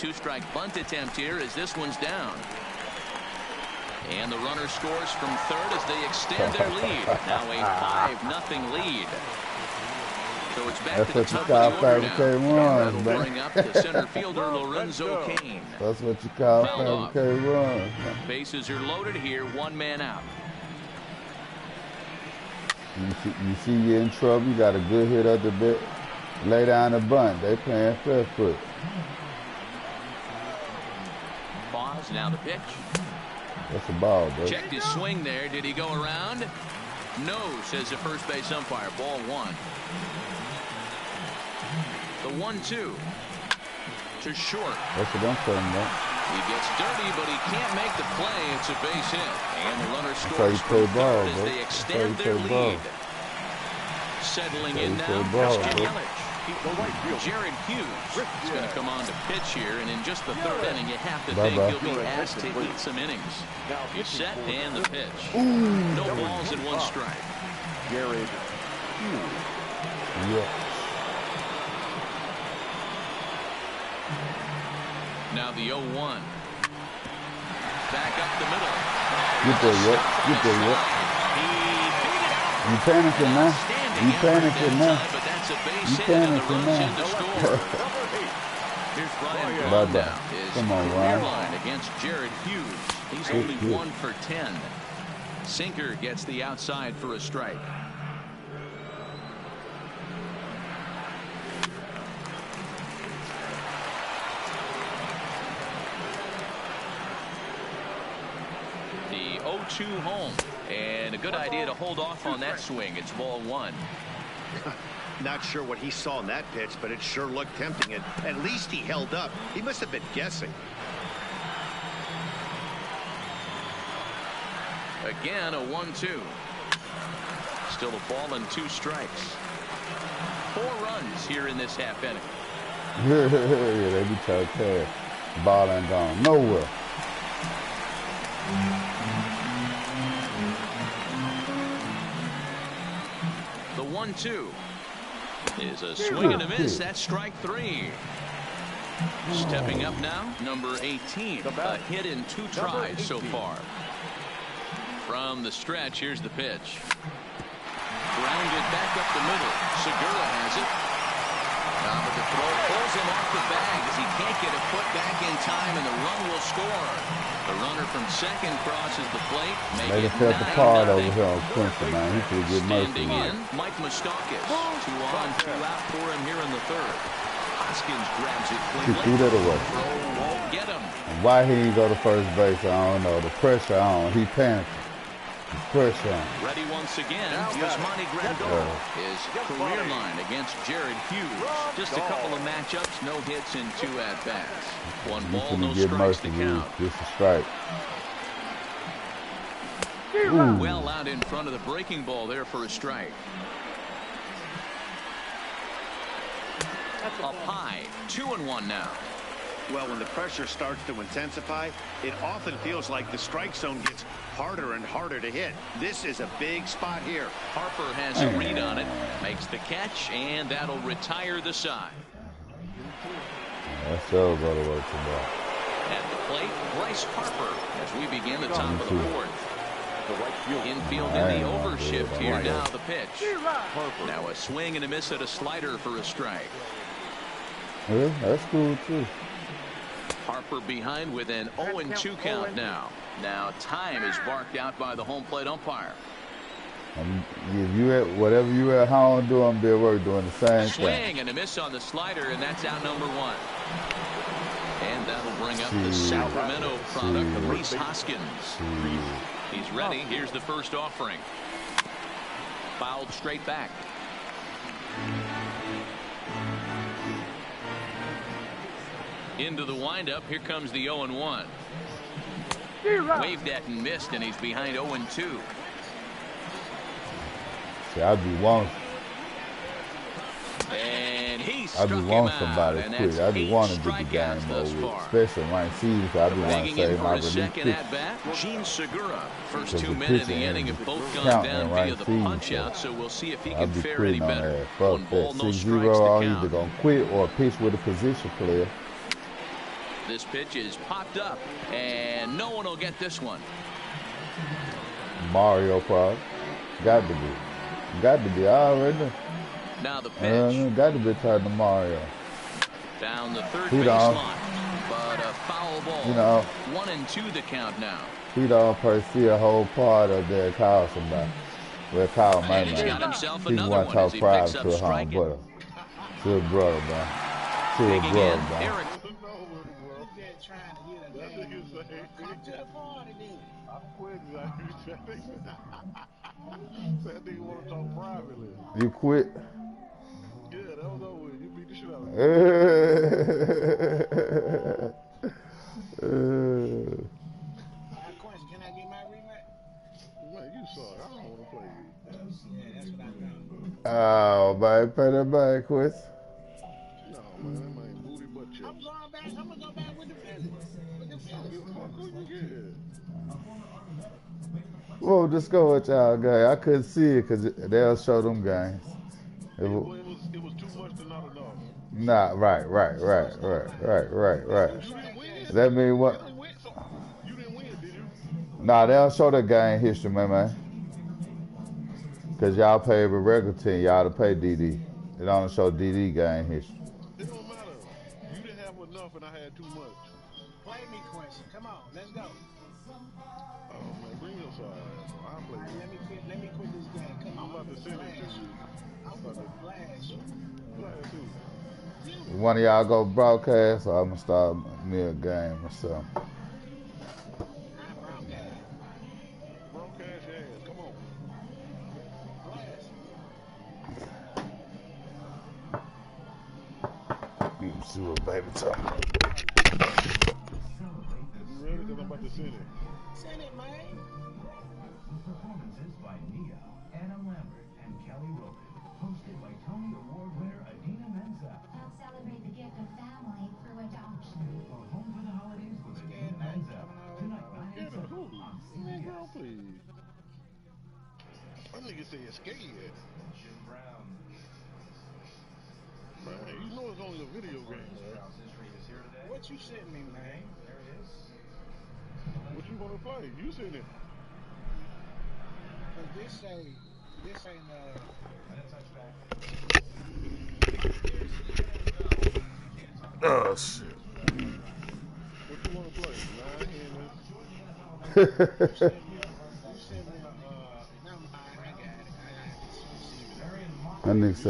Two-strike bunt attempt here as this one's down. And the runner scores from third as they extend their lead. Now a 5-0 lead. So it's back to the top of the order now. That'll bring up the center fielder Lorenzo Cain. That's what you call fabricate runs. Bases are loaded here, 1 man out. You see you're in trouble, you got a good hit up the bit. Lay down the bunt. They playing fair foot. Pause, now the pitch. That's a ball, bro. Checked his swing there. Did he go around? No, says the first base umpire. Ball 1. The 1-2 to short. That's what I'm talking about. He gets dirty, but he can't make the play. It's a base hit. And the runner scores from third as they extend their lead. Settling in now, Christian Yelich. Jared Hughes is going to come on to pitch here, and in just the third inning, you have to think he'll be asked to eat some innings. He's set, and the pitch. No balls and 1 strike. Jared Hughes. Yeah. Now the 0-1. Back up the middle. Get there, yep. Get there, yep. You panicking now. You panicking now. You panicking now. Here's Ryan Braun now. His career line against Jared Hughes. He's only 1 for 10. Sinker gets the outside for a strike. The 0-2 home. And a good idea to hold off on that swing. It's ball 1. Not sure what he saw in that pitch, but it sure looked tempting. And at least he held up. He must have been guessing. Again, a 1-2. Still a ball and 2 strikes. 4 runs here in this half inning. Yeah, they be trying to pass. Ball ain't gone nowhere. The 1-2 is a swing and a miss. That's strike 3. Stepping up now, number 18. A hit in 2 tries so far. From the stretch, here's the pitch. Grounded back up the middle. Segura has it. But the throw pulls him off the bag as he can't get a foot back in time, and the run will score. The runner from second crosses the plate. They just felt the part over here on Quincy, man. He could get most Standing of in, Mike Moustakas. 2 on, 2 out for him here in the 3rd. Hoskins grabs it He cleanly. threw that away. Throw won't get him. And why he didn't go to first base, I don't know. The pressure on. He panicked. The pressure on. Ready once again. Yasmani Grandal. His career line against Jared Hughes. Just a couple of matchups, no hits in 2 at-bats. 1 ball, no strikes to count. Just a strike. Well out in front of the breaking ball there for a strike. Up high, 2-1 now. Well, when the pressure starts to intensify, it often feels like the strike zone gets harder and harder to hit. This is a big spot here. Harper has a read on it, makes the catch, and that'll retire the side. That's so go to work tomorrow. At the plate, Bryce Harper as we begin the top of the 4th. Infield in the overshift here. Now the pitch. Now a swing and a miss at a slider for a strike. Yeah, that's cool too. Harper behind with an 0-2 count now. Now time is barked out by the home plate umpire. If you at whatever you at home doing, I'm at work doing the same Swing thing. and a miss on the slider, and that's out number 1. And that'll bring up the Sacramento product, Rhys Hoskins. He's ready. Here's the first offering. Fouled straight back. Into the windup. Here comes the 0-1. Waved at and missed, and he's behind 0-2. See, I'd be wanting. And he I'd struck be him wanting out, somebody and quick. that's I'd be 8 wanting to get the game strikeouts thus over with, far. especially in my season. So I'd be wanting to Digging in save for my his relief second pitch. at-bat, Gene Segura. First Because 2 the men in the pitching inning is have both gone counting down right via the feed, punch-out, so so we'll see if he I'd can be fare any quitting on better. that. 1 Fuck ball, that. no 6-0, strikes to I'm count. either going to quit or pitch with a position player. This pitch is popped up, and no one will get this one. Mario probably. Got to be. Got to be. I already know. Now the pitch. Got to be tied to Mario. Down the third He base don't. line, but a foul ball. You know. 1-2 the count now. He don't probably see a whole part of there call somebody. Well, call my And he's got man. himself He another want one to as talk he private picks up to a home striking. brother. To a brother, man. To a Digging brother, in, man. Eric. Just trying to get a game. Come to the party then. I quit. That nigga want to talk privately. You quit? Yeah, that was over with. You beat the shit out of me. Quincy, can I get my rematch? Man, you suck. I don't want to play you. Yeah, that's what I Oh, thought. man. Pay that back, Chris. No, man, that man booty butt chips. I'm going back. I'm gonna go back with the Phillies. With the I don't Phillies. give a fuck who you get. Well, just go with y'all guy. I couldn't see it because they'll show them games. It was too much to not enough. Nah, right. You didn't win. That mean what? You didn't win, did you? Nah, they'll show the game history, man. Because y'all pay every regular team. Y'all to pay DD. They don't show DD game history. It don't matter. You didn't have enough Come on, let's go. Oh man, bring your side. I'll play. Right, let me quit this game. Come on, I'm about to send it to you. I'm about to flash you. Flash who? One of y'all go broadcast, or I'm gonna start me a game or something. I broadcast. Broadcast your ass. Come on. Flash. You can see what baby talking about. You ready? Because I'm about to send it. Send it, man. Performances by Nia, Adam Lambert, and Kelly Rowland. Hosted by Tony Award winner Adina Menza. Help celebrate the gift of family through adoption. Or Home for the Holidays with Adina Menza. Tonight, 9 and 7 on Man, girl, CBS. please. That nigga say you're scared. Jim Brown. Man, you know it's only a video game, man. What you sent me, man? There it is. What you gonna play? You send it. Cause this ain't And a touchback. Oh shit. What you wanna play? 9-handed. you sent me a never mind, I got it. That nigga said